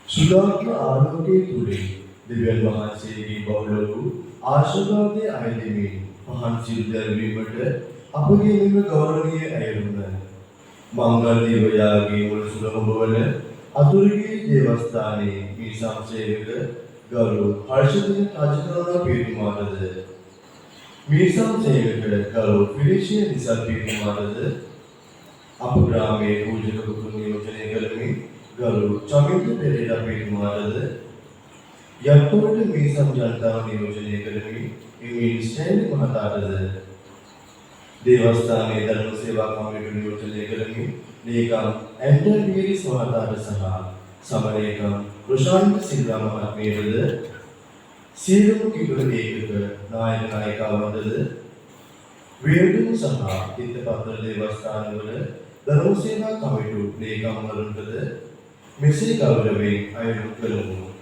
සුදාත්ම ආලෝකයේ තුලින් දෙවියන් වහන්සේගේ බහුල වූ ආශිර්වාදයේ අයදෙමින් මහත් සිල් දැරීමට අපගේ නිම ගෞරවනීය ඇයුම මංගල දේවයාගේ මුල් සුලභ වන අතුරුගේ දේවස්ථානයේ මේ සංසේවක ගෞරව හර්ෂදින රාජකරණ පීඨමානද මේ සංසේවක ගෞරව පිරිසිය නිසා පීඨමානද අප ග්‍රාමයේ පූජක පුතුන් නියෝජනය කරමින් ගරු චමින්ද පෙරේරා පීඨමානද යක්කමට මේ සම්ජනතාව නියෝජනය කරමින් ඉමින් ස්ටෑන්ලි මහතාටද දේවස්ථානයේ ධර්ම සේවා කමිටුව නියෝජනය කරමින් ලේකම් ඇන්ටන් පීරිස් මහතාට සහ සමලේකම් ප්‍රශාන්ත සිල්වා මහත්මියටද සියලුම කිතුල ඒකක නායක නායිකාවන්ටද වේදුණු සහ තිත්තපත්‍ර දේවස්ථානවල ධර්ම සේවා කමිටුව ලේකම්වරුන්ටද මෙසේ ගෞරවයෙන් අයුරු කරමු.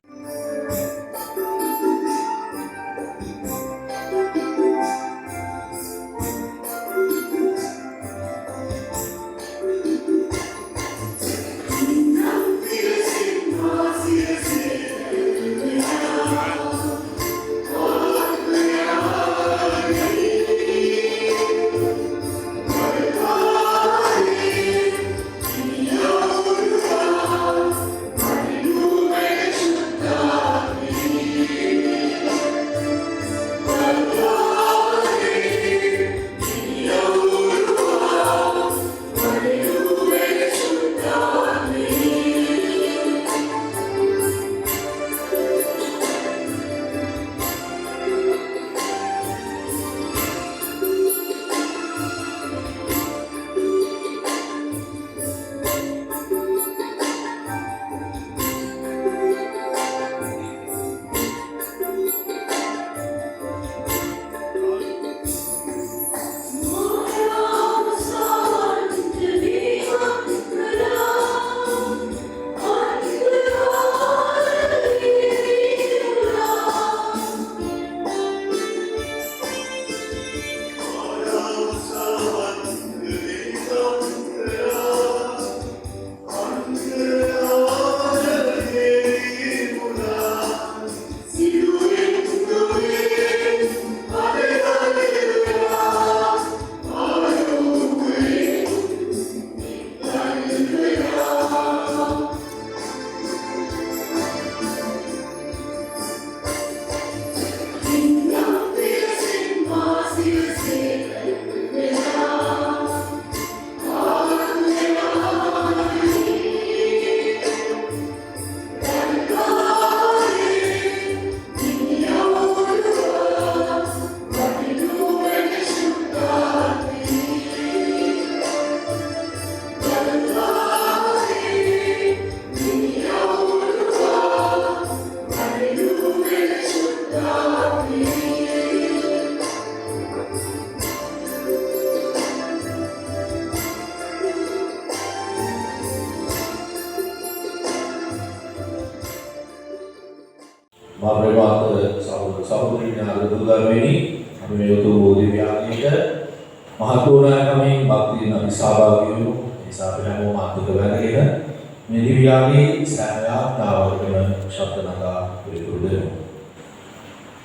මේ දිව්‍යාගේ සෑයාත්තාවකම ශබ්දනගා පිළිතුරු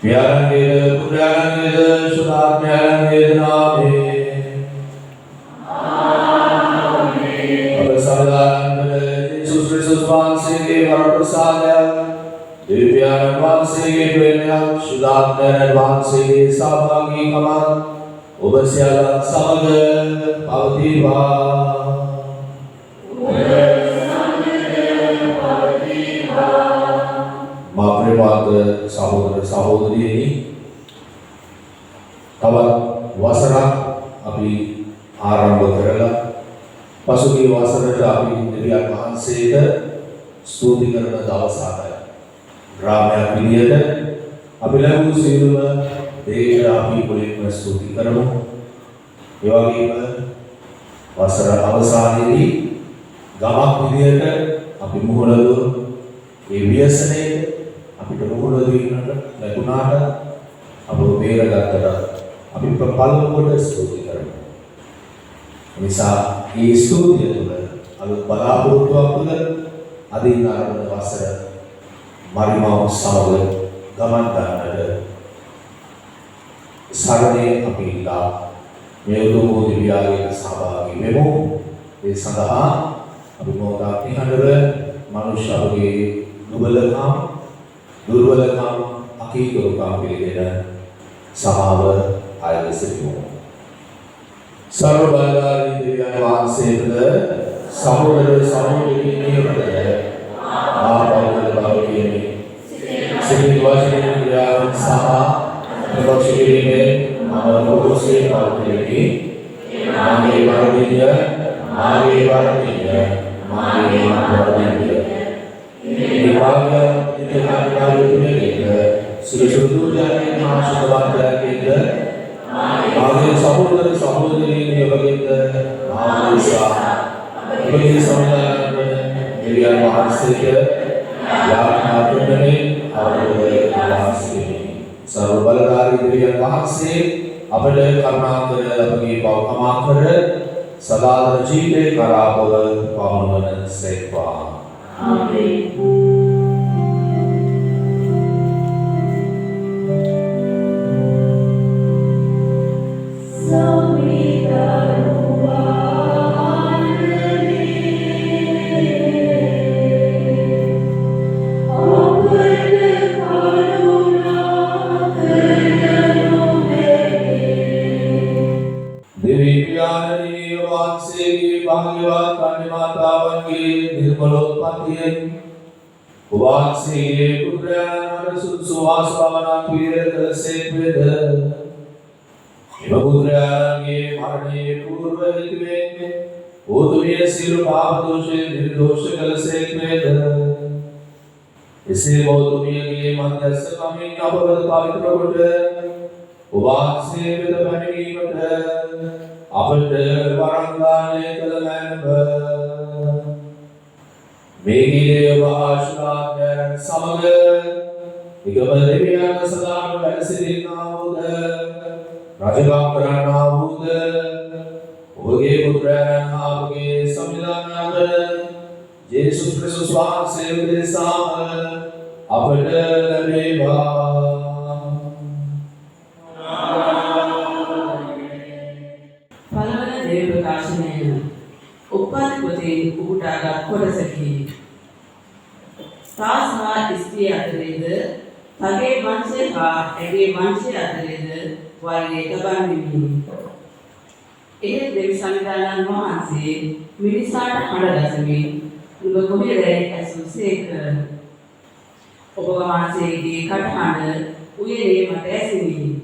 Piarangira, Purarangira, Shuddharangira, Name. Amen. Prasadangira, Jesus Christus Vansige, Varaprasada, Divyanan Vansige, Premya, Shuddharangira Vansige, Sabhagi Kamal, Ubasyalan Samaga, Pavativa. මාත්‍රපාද සහෝදර සහෝදරියනි තවත් වසරක් අපි ආරම්භ කරලා පසුගිය වසරට අපි දෙවියන් වහන්සේට ස්තුති කරන දවසයි. ග්‍රාමයක් විදියට අපි ලැබූ සියලුම දේට අපි මුලින්ම ස්තුති කරමු. ඒ වගේම වසර අවසානයේදී ගමක් විදියට අපි මුහුණ දුන් ඒ ව්‍යසනයේ අපිට මොහොත දෙන්නට ලැබුණාට අපව බේරගත්තට අපි පළමුවට ස්තුති කරමු. නිසා මේ ස්තුතිය තුළ අලුත් බලාපොරොත්තුවක් තුළ අදින් ආරම්භ වසර මරිමාව සමග ගමන් ගන්නට සරණේ අපි ඉලා මේ උතුම් දිව්‍යාලයට සහභාගී වෙමු. ඒ සඳහා අපි මොහොතක් නිහඬව මනුෂ්‍යගේ දුර්වලකම් අකීකරුකම් පිළිගෙන සමාව අයද සිටිමු. සර්ව බලධාරී දෙවියන් වහන්සේට සහෝදර සහෝදරියන්ට ආපෞද්ගල බව කියන්නේ සිහින වචනේ ක්‍රියාවන් සහ ප්‍රකාශ කිරීමේ මම පොදුසේ පවතින්නේ මාගේ වරදිය මාගේ වරදිය Dibaga dengan kayu kita, seluruh jalan masuk kepada kita, bagi sahabat ini bagi kita, bagi sahabat yang mahasiswa yang maju ini, awalnya mahasiswa, sarbalari yang mahasiswa, apabila karena kita bagi bau kamakar, sadar jiwa karabol pamunan sewa. Amen. Uwansige putra suwas pavana pir sekveda putra ge marne purva hitve oduye silu paap doshe nirdoshe kal sekveda ise oduye ge madhyas kami apavad pavitra kote uwanse veda panimata apad varangane kalanamba Megide Vahashnathyan Samaga Ikamadevyan Sadam Valasirin Navuda Rajagam Karan Navuda Uge Putran Navuge Samidanaga Jesus Christus Vansevde Sama Apada Laveva Palavana Deva Kashanayana උපාධිපති උපුටාගත් කොටසකි. තා සහ ස්ත්‍රී අතරේද තගේ වංශය හා ඇගේ වංශය අතරේද වෛරය තබන්නෙමි. ඒ දෙවි සංවිධානයන් වහන්සේ මිනිසාට හඬ ගසමින් නුඹ කොහෙදැයි ඇසූසේක. ඔබ වහන්සේගේ කටහඬ උයනේ මට ඇසිනි.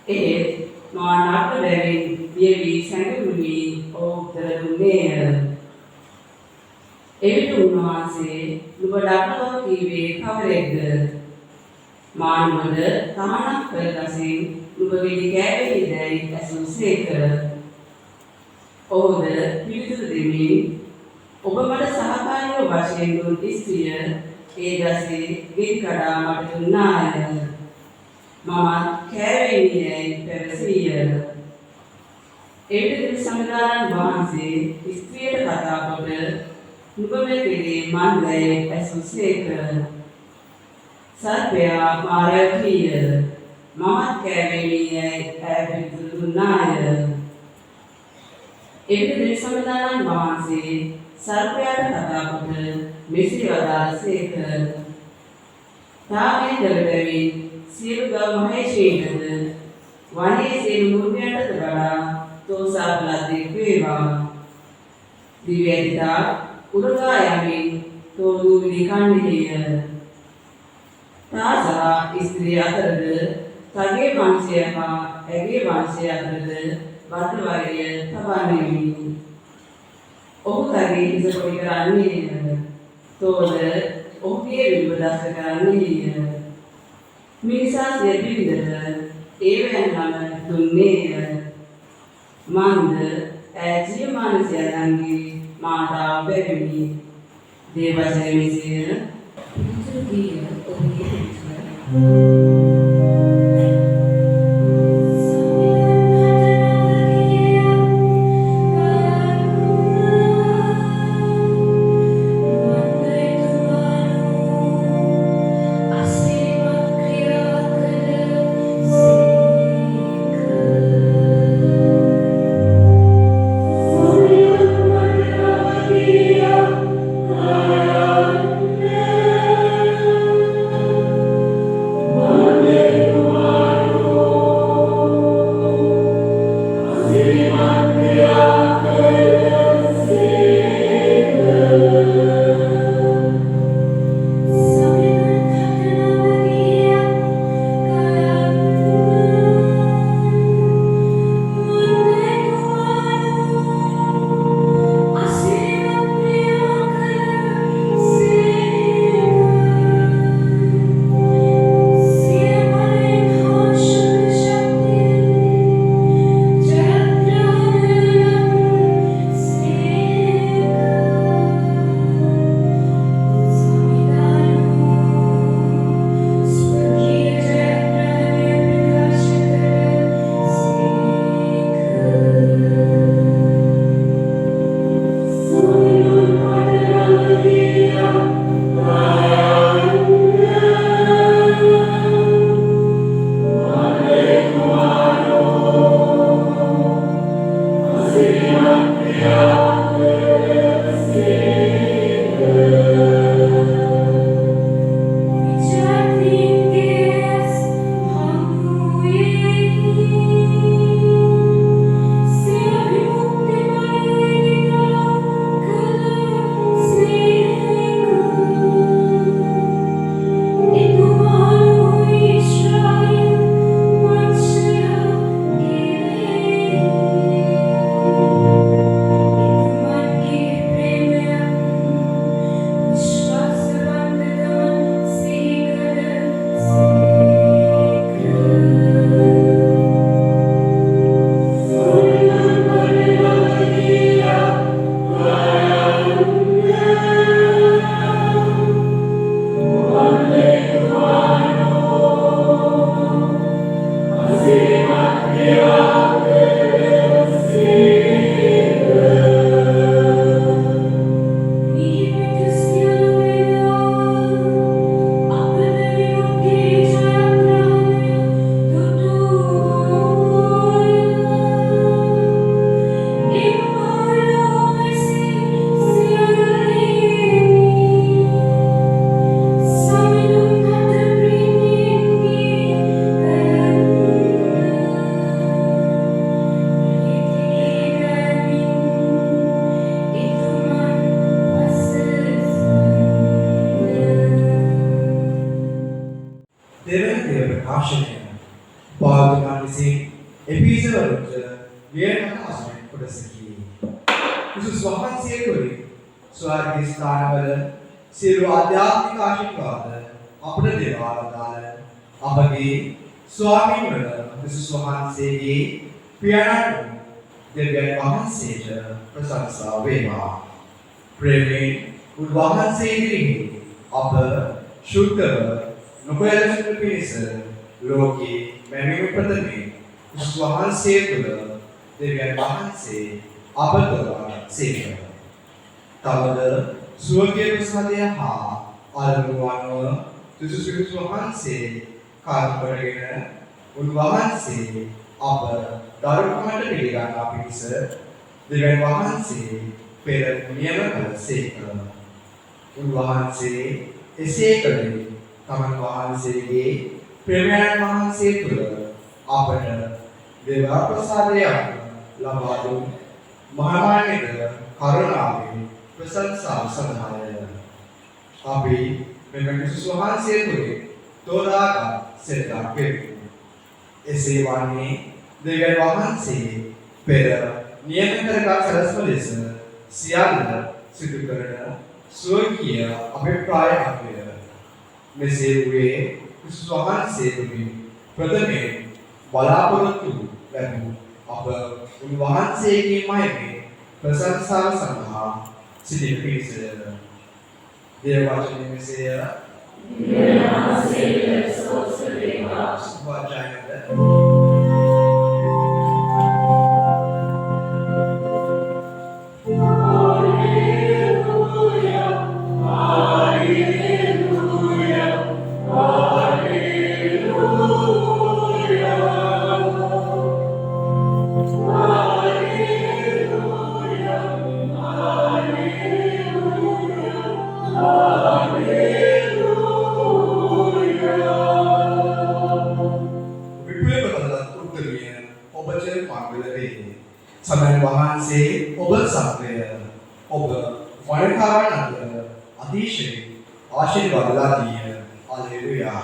එහෙත් මා නාට්‍ය බැවින් පියවි සැඟවුණි උත්තර දුන්නේය. එවිට උන්වහන්සේ නුඹ දක්වව කීවේ කවරෙක්ද? මා නුඹද තහනක් කර ගසින් නුඹ වෙඩි කෑවෙහිදැයි ඇසූසේක. ඔහුද පිළිතුරු දෙමින් ඔබ මට සහකාරිය වශයෙන් දුන් ස්ත්‍රිය ඒ දසේ වෙඩි කඩා මට දුන්නාය. මම කෑවෙහිදැයි පැවසීය. එවිට සංවිධානයන් වහන්සේ ස්ත්‍රියට කතා කොට නුඹ මේ කෙරේ මන්දේ ඇසුසේක සර්පයා මාරකීය මමත් කැවෙමියයි ඈපිට දුන්නාය එවිට සම්දානන් වහන්සේ සර්පයාට කතා කොට මෙසේ වදාළසේක තාමේ දරදවි සියලු ගව මහේෂීන්ටද වනයේ සියලු මුර්ගයන්ටද වඩා තෝසාපලද්දෙක් වේවා දිව්‍යදිතා උරගා යමින් තෝදු විනිකන්නේය තාසා ස්ත්‍රී අතරද තගේ වංශය හා ඇගේ වංශය අතරද බද්ධ වෛරය තබන්නේමි ඔහු තගේ හිස පොඩි කරන්නේය තෝද ඔහුගේ විබදස්ස කරන්නේය මිනිසා සිය බිරිඳට ඒවැන් නම දුන්නේය මන්ද ඇජිය මානසියයන්ගේ මාතාව බැවිනි දේවජය මෙසේය පිටුගිය ඔහුගේ ස්වර්ගීය ප්‍රසාදය හා ආලෝකවන්ව තුසුසුසු වහන්සේ කාර්යකරගෙන උන්වහන්සේ අප දරුකමට පිළිගන්නා පිණිස දෙවියන් වහන්සේ පෙර නියම කළසේක. උන්වහන්සේ එසේ කළේ තමන් වහන්සේගේ ප්‍රේමයන් වහන්සේ තුළ අපට දේව ප්‍රසාදයක් ලබා දුන් මහාමාන්‍යක කරුණාවෙන් ප්‍රශංසාව සඳහාය. අපි මෙම ක්‍රිස්තුස් වහන්සේ තුළින් තෝරාගත් සෙල්ලම් වෙමු. එසේ වන්නේ දෙවියන් වහන්සේ පෙර නියම කරගත් සරස්ව ලෙස සියල්ල සිදු කරන ස්වර්ගීය අභිප්‍රායක්ය. මෙසේ වූයේ ක්‍රිස්තුස් වහන්සේ තුළින් ප්‍රථමයෙන් බලාපොරොත්තු ලැබූ අප උන්වහන්සේගේ මහිමේ ප්‍රශංසාව සඳහා සිටින පිණිසය. දේව වචනය මෙසේය. සමන් වහන්සේ ඔබ සමගය ඔබ වරකාරණ අතර අතිශය ආශිර්වාද ලබීය. හalleluya.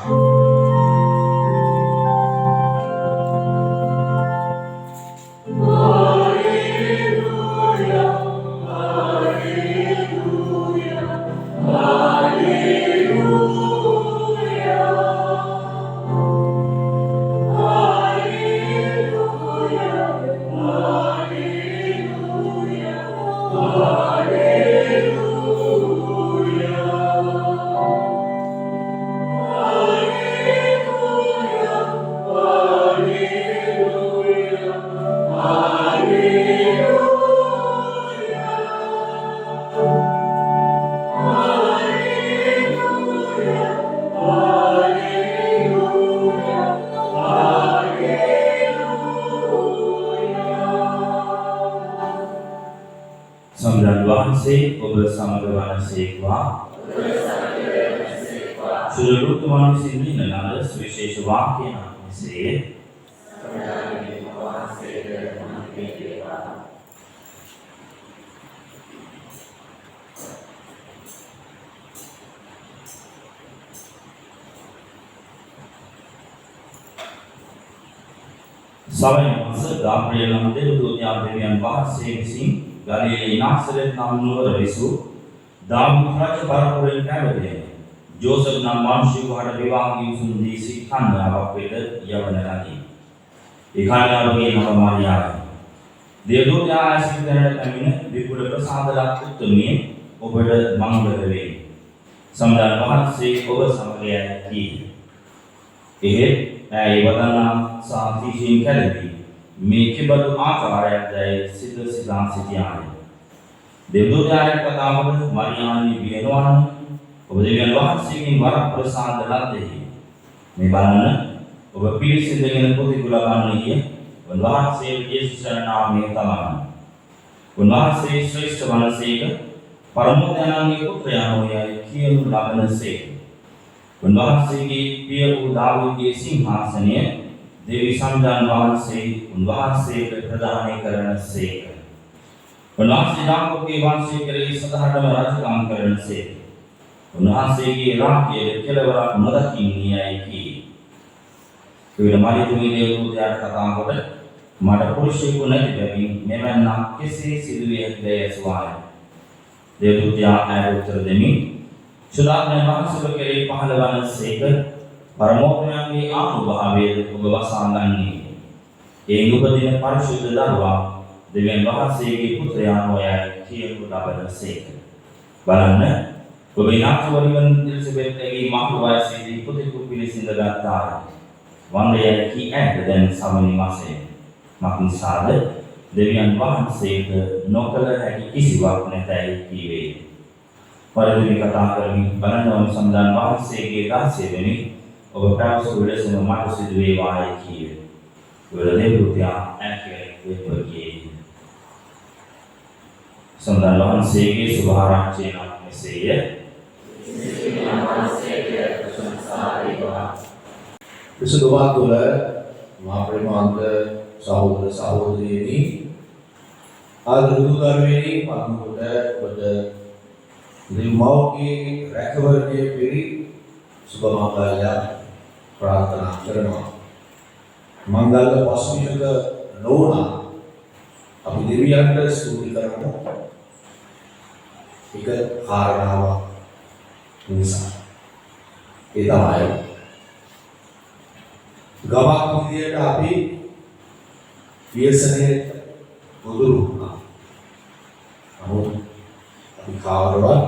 Sambilan wahse ඔබ සමග වනසේක්වා. සුළුරුත් වහන්සේ නිනනද සුවිශේෂ වාක්‍ය නැසේ. සවන මාස ගාබ්‍රියෙල් නම් දේවදූතයා දෙවියන් වහන්සේ විසින් ගලිලේ නාසරෙත් නම් නුවර විසු දාවුද් රජ පරපුරෙන් පැවැදෙන ජෝසප් නම් වංශිකවට විවාහී සුන්දී සික්ඛන්‍යාවක් වෙත යවන ලදී. ඒ කන්‍යාවගේ නම මාරියායි. දේවදූතයා ආශිර්වාද පැමිණ විපුල ප්‍රසාදලත් උත්තමයේ ඔබට මංගල වේ. සම්දාන වහන්සේ ඔබ සමග යයි. එහෙත් ඇයි වදනා සාතිශීන් කැලදී මේ කිබඳු ආකාරයක්දයි සිත සිතා සිටියාය. දෙව්දූතයාට කතාවකට මරියානි වියනවන ඔබ දෙවියන් වහන්සේගෙන් වර ප්‍රසාද ලද්දෙහි. මේ බලන්න ඔබ පිළිසිඳගෙන පොතිගු ලබන්නේ උන්වහන්සේ යේසුස් නාමයෙන් තමයි. උන්වහන්සේ ශ්‍රේෂ්ඨ වනසේක පරමෝදයන්ගේ පුත්‍රයාණෝයයි කියනු ලබනසේක. උන්වහන්සේගේ පිය වූ දාවීදුගේ සිංහාසනය දෙවි සම්දාන වහන්සේ උන්වහන්සේට ප්‍රදානය කරනසේක. උන්වහන්සේ යාකෝබගේ වංශය කෙරෙහි සදාටම රාජකම් කරනසේක. උන්වහන්සේගේ රාජ්‍යය කෙලවරක් නොදකින්නේයි කී. ඒ මාළිතුමේ දේවදූතයාට කතා කොට මට පුරුෂයෙකු නැති බැවින් මෙවැන්න කෙසේ සිදුවිය හැකිදැයි ඇසුවාය. දේවදූතයා ඇයට උත්තර දෙමින් සුදාන මහසුර කෙරෙහි පහළ වනසේක පරමෝපමයන්ගේ ආනුභාවය ඔබ වසාගන්නේ. ඒ උපදින පරිශුද්ධ දරුවා දෙවියන් වහන්සේගේ පුත්‍රයාණෝයයි කියනු ලබනසේක. බලන්න ඔබ නාථවරිවන් එලිසබෙත්ගේ මහලු වයසේදී පුතෙකු පිළිසිඳ ගත්තාය. වන්දයයි කී ඇත දැන් සමනි මාසයේ. මක්නිසාද දෙවියන් වහන්සේට නොකල හැකි කිසිවක් නැතයි කීවේ. වරදින කතා කරමින් බලනවන සම්දාන් වහන්සේගේ 16 වෙනි ඔබ ප්‍රාප්ත විලසම මට සිදු වේවායි කීවේ. Will never be accurate with again. Sambal වහන්සේගේ සුභාරංචිය නම් මෙසේය. විසුද්ධිවත් තුළ මා ප්‍රේමාන්ත සහෝදර සහෝදරියනි ආදරුදරුවෙනි පන්කොට ඔබට නිමෝගේ රැකවරණය පිරි සුබ මංගල්‍ය ප්‍රාර්ථනා කරනවා. මංගල පස්මිනක නොවුණා අපි දෙවියන්ට ස්තුති කරමු. එක කාරණාවක් නිසා ඒ තමයි ගමක් විදියට අපි ව්‍යසනයේ මුදුරු වුණා. නමුත් අපි කාවරවත්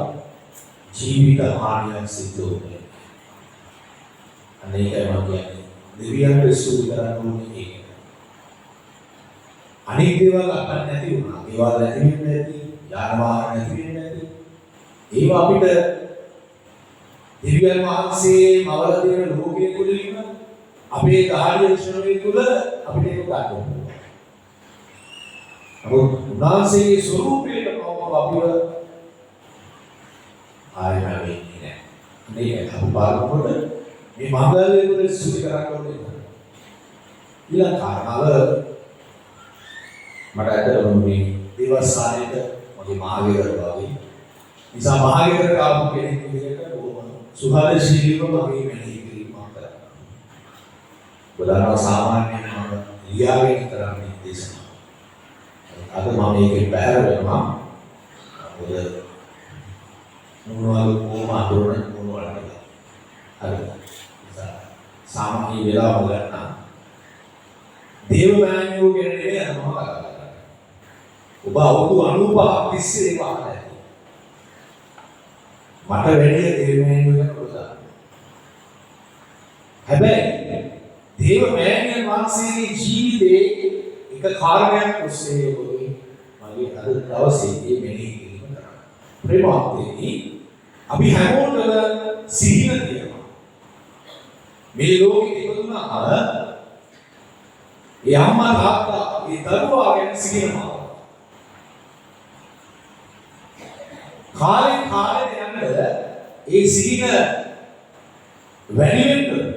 ජීවිත හානියක් සිදු වුණේ. අනේකයි මම කියන්නේ දෙවියන්ට ස්තුති කරන්න ඕනේ ඒක. අනෙක් දේවල් අපට නැති වුණා. ඒවා නැති වෙන්නේ නැති, යාන වාහන නැති වෙන්නේ නැති. ඒවා අපිට දෙවියන් වහන්සේ මවල දෙන ලෝකයේ තුලින් අපේ දහඩිය ශ්‍රවණය තුල අපිට ඒක ගන්න ඕනේ. නමුත් උන්වහන්සේගේ ස්වરૂපයට අපිව ආයෙ වෙන්නේ නැහැ. මේක අපි බලනකොට මේ මංගල්‍ය වල ස්තුති කරන්න ඕනේ. ඊළඟ කාරණාව මට ඇත්තටම මේ දේවස්ථානයේට මගේ මහාවීරය වගේ නිසා මහාවීරයට ආපු කෙනෙක් විදිහට බොහොම සුහදශීලීව මගේ මෙහෙය කිරීමක් කරා. බලාන සාමාන්‍යයෙන් මම ලියාගෙන කරන්නේ දේශනා. අද මම මේකේ බැහැර වෙනවා. මොකද මොනවාද කොහොම අඳුරන මොනවද හරි. සාමාන්‍ය වෙලාව ගන්න දේව මෑණියෝ කියන දේ අරමම කතා කරා. ඔබ අවුරුදු 95ක් තිස්සේ ඒක අහලා ඇති. මට වැඩි දේව මෑණියෝ ගැන කතා. හැබැයි දේව මෑණියන් වහන්සේගේ ජීවිතේ එක කාරණයක් ඔස්සේ ඔබේ මගේ අද දවසේ මේ මෙහෙය කිරීම කරා. ප්‍රේමවත්නි අපි හැමෝටම සිහින තියෙනවා. මේ ලෝකෙ ඉපදුනාම ඒ අම්මා තාත්තා ඒ දරුවා ගැන සිහිනවා. කාලෙන් යනද ඒ සිහින වැඩි වෙන්න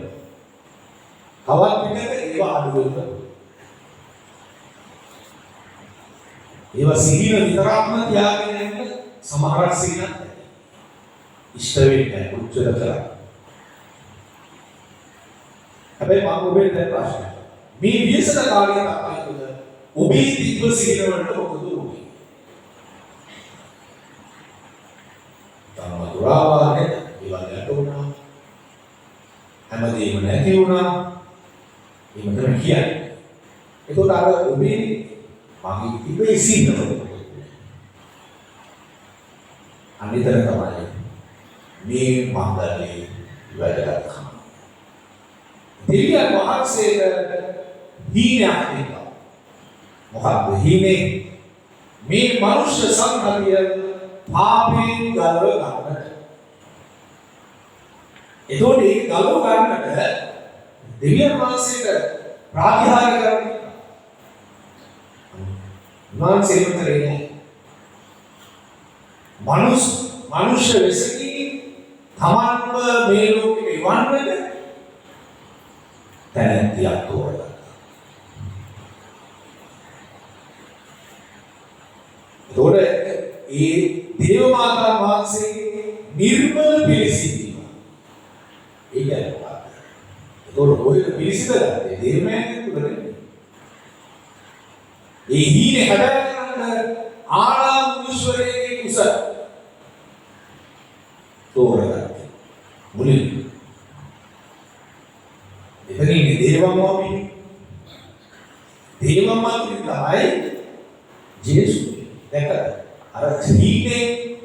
තවත් පිටක ඒවා අඩු වෙන්න. ඒවා සිහින විතරක්ම තියාගෙන යන්න සමහරක් සිහිනක් ඉෂ්ට වෙන්නේ උච්චතර කරා. හැබැයි මම ඔබට දැන් ප්‍රශ්නයක්. මේ විශේෂ කාර්යයක් අපේ තුල ඔබේ තිබ්බ සිහින වලට මොකද උනේ? තමතුරාවානේ ඒවා ගැටුණා. හැමදේම නැති වුණා. ඒක තමයි කියන්නේ. ඒකට අර ඔබේ මගේ තිබේ සිහින වලට අනිතර තමයි මේ මංගලයේ වැඩකම්. දෙවියන් වහන්සේට හීනයක් තියෙනවා. මොකක්ද හීනේ? මේ මනුෂ්‍ය සංහතිය පාපයෙන් ගලව ගන්නට. එතකොට ඒ ගලව ගන්නට දෙවියන් වහන්සේට ප්‍රාතිහාර්ය කරන්නේ. වහන්සේ උත්තරේ මනුෂ්‍ය වෙසකී තමන්ව මේ ලෝකෙට ඉවන්නට තැනැත්තියක් තෝරගත්තා. එතකොට ඒ දේව මාතා වහන්සේගේ නිර්මල පිළිසිඳීම. ඒකයි මොකක්ද? එතකොට ඔය පිළිසිඳලා දේවමෑණියන් තුල නෙමෙයි. ඒ හීනේ හැබැයි ආරාම විශ්වයේ කුස තෝරගත්තා. මුලින් එතනින් දේවම්මාවි තමයි ජේසුස්. දැක්කද? අර හීනේ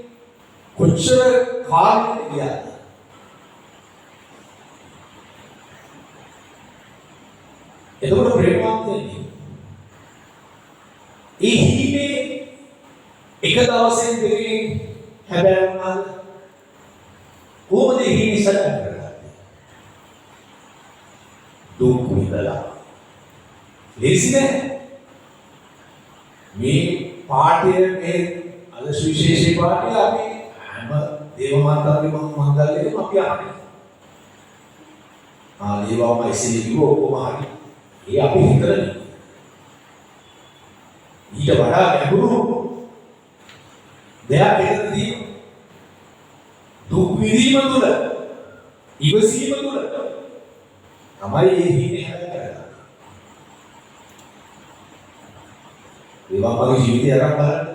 කොච්චර කාලෙකට ගියාද? එතකොට ප්‍රේමවත්නි ඒ හීනේ එක දවසෙන් දෙකකින් හැබැයි වුණාද? දුක් විඳලා. ලේසි නෑ. මේ පාඨය මේ අද සුවිශේෂී පාඨය අපි හැම දේව මාතාගේ මංගල්‍යයම අපි අහන්නේ. දේවවම ඉස්සෙල්ලා කිව්ව ඔක්කොම හරි. ඒ අපි හිතන්නේ. ඊට වඩා ගැඹුරු දෙයක් එතනදී දුක් විඳීම තුළ ඉවසීම තුළ තමයි මේ හිතේ හැදෙන්නේ. දේවවමගේ ජීවිතය අරන් බලන්න.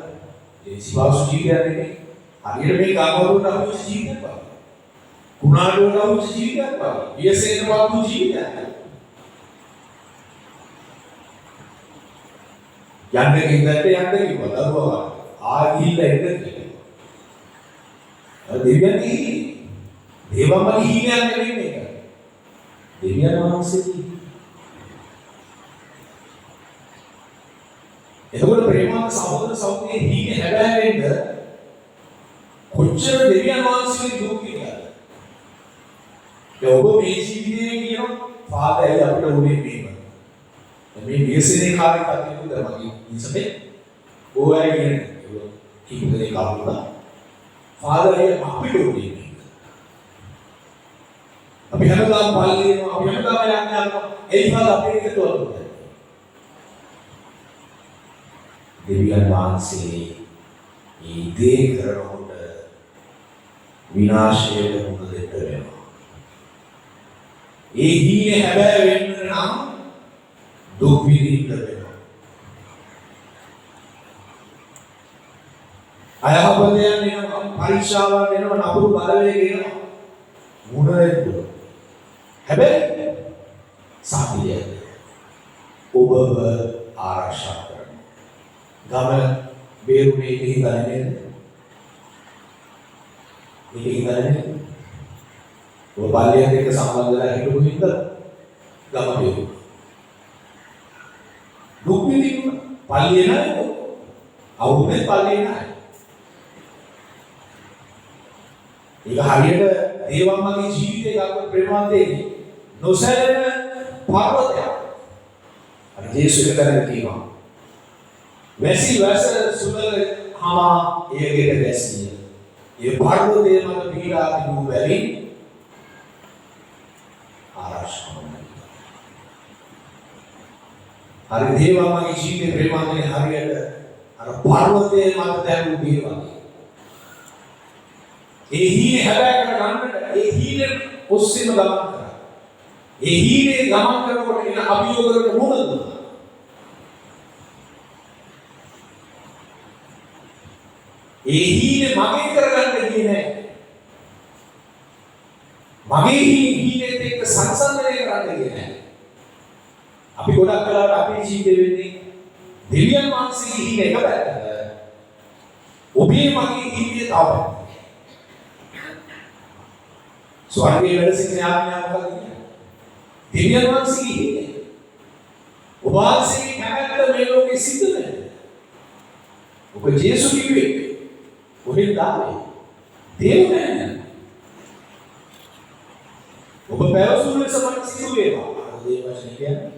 ඒ සිවාසු ජීවිතයක් නෙමෙයි. හරියට මේ කාමවරුන්ට අහුවෙච්ච ජීවිතයක් වගේ. කුණාටුවට අහුවෙච්ච ජීවිතයක් වගේ. වියසෙන්නවත් වූ ජීවිතයක්. යන්න කිව්වා දරුවා ආගිල්ල එන්න කියලා. දෙවියන්ගේ දේවමගේ හීනයක් නෙමෙයි මේක. දෙවියන් වහන්සේගේ. එතකොට ප්‍රේමවත් සහෝදර සහෝදරියේ හීනේ හැබෑ වෙන්න කොච්චර දෙවියන් වහන්සේගේ දුක් විඳලාද? ඒ ඔබ මේ ජීවිතේ කියන පාදයි අපිට උනේ මේක. මේ වියසනේ කාර්ය කටයුතු කරමු ඉතින් ඕවයි කියන්නේ කිව්වේ කවුරුද? පාදයි අපිට උනේ මේක. අපි හැමදාම පල්ලියේම අපි හැමදාම යන්නේ ඒ පාද අපේ එකට වතුන. දෙවියන් වහන්සේ මේ දේ කරනකොට විනාශයට මුහුණ දෙන්න වෙනවා. ඒ හීනේ හැබෑ වෙන්න නම් දුක් විඳින්න වෙනවා. අයහපතයන් එනවා, පරීක්ෂාවන් එනවා, නපුරු බලවේග එනවා. මුහුණ දෙන්න. හැබැයි සාතිය ඔබව ආරක්ෂා ගමන බේරුනේ හිතන්නේ නේද? මේක හිතන්නේ ඔය බල්ලියත් එක්ක සම්බන්ධ වෙලා හිටපු හින්දා ගම බේරු. දුක් විඳින්න පල්ලිය නෑ. අවුනේ පල්ලිය නෑ. ඒක හරියට දේවම්මගේ ජීවිතේ ගන්න ප්‍රේමවන්තයෙක් නොසැලෙන පර්වතයක්. අර ජේසුස් කරන්නේ කියනවා. වැසි වැස සුදල හමා ඒගෙට දැසිය. ඒ පර්වතයේ මත පීඩා තිබූ බැවින් ආරක්ෂා වුණා. හරි දේවමගේ ජීවිතේ ප්‍රේමවන්තනේ හරියට අර පර්වතයේ මත දැවූ බීර වගේ. ඒ හීනේ හැබෑ කරගන්නට ඒ හීනේ ඔස්සේම ගමන් කරා. ඒ හීනේ ගමන් කරනකොට එන අභියෝගවලට මුහුණ දුන්නා. ඒ හීනේ මගේ කරගන්න ගියේ නෑ. මගේ හීනේත් එක්ක සංසන්දනය කරන්න ගියේ නෑ. අපි ගොඩක් කලාවට අපේ ජීවිතේ වෙන්නේ දෙවියන් වහන්සේගේ හීනේ එක පැත්තක. ඔබේ මගේ හීනේ තව පැත්තක. ස්වර්ගයේ වැඩ සිටින ආත්මය මොකද කියන්නේ? දෙවියන් වහන්සේගේ හීනේ. ඔබ වහන්සේගේ කැමැත්ත මේ ලෝකෙ සිද්ධ වෙන්නේ. ඔබ ජේසු කිව්වේ ඔහෙන් දාන්නේ දේව නෑ. ඔබ පැවසුන ලෙස මට සිදු වේවා. අර දේ වචන කියන්නේ.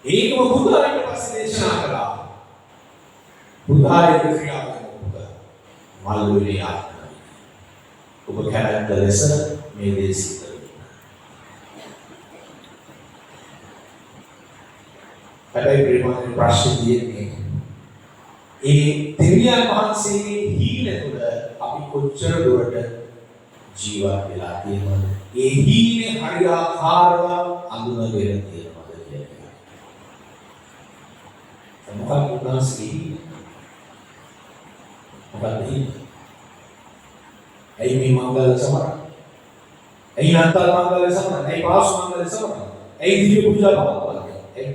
ඒකම බුදුහාරයට පස්සේ දේශනා කළා. බුදුහාරයේ ක්‍රියාවෙන් ඔබ මල්ලුවේ ආත්මය. ඔබ කැමැත්ත ලෙස මේ දේ සිදු වෙනවා. හැබැයි ප්‍රේමයෙන් ප්‍රශ්න තියෙන්නේ ඒ දෙවියන් වහන්සේගේ හීන තුළ අපි කොච්චර දුරට ජීවත් වෙලා තියෙනවද? ඒ හීනේ හරියාකාරව අඳුනගෙන තියෙනවද කියන්නේ. මොකක්ද උන්වහන්සේගේ හීන? මොකක්ද හීන? ඇයි මේ මංගල සමරන? ඇයි අන්තල් මංගල සමරන? ඇයි පාසු මංගල සමරන? ඇයි දිව්‍ය පූජා පවත්වන්නේ?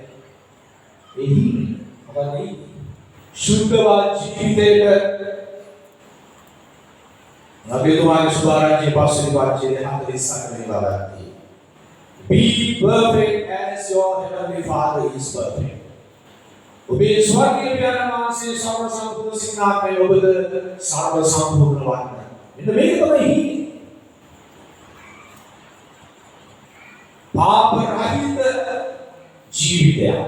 ඒ හීන මොකක්ද හීන? शुद्धवा जीवितेට අපි තුමාගේ සුභාරංචිය පස්සේ පාච්චේ හතර ඉස්සරහට ලබාගත්තා. Be perfect as your heavenly Father is perfect. ඔබේ ස්වර්ගීය පියාණන් වහන්සේ සර්ව සම්පූර්ණ සිනාපේ ඔබද සර්ව සම්පූර්ණ වන්න. මෙන්න මේක තමයි පාප රහිත ජීවිතයක්.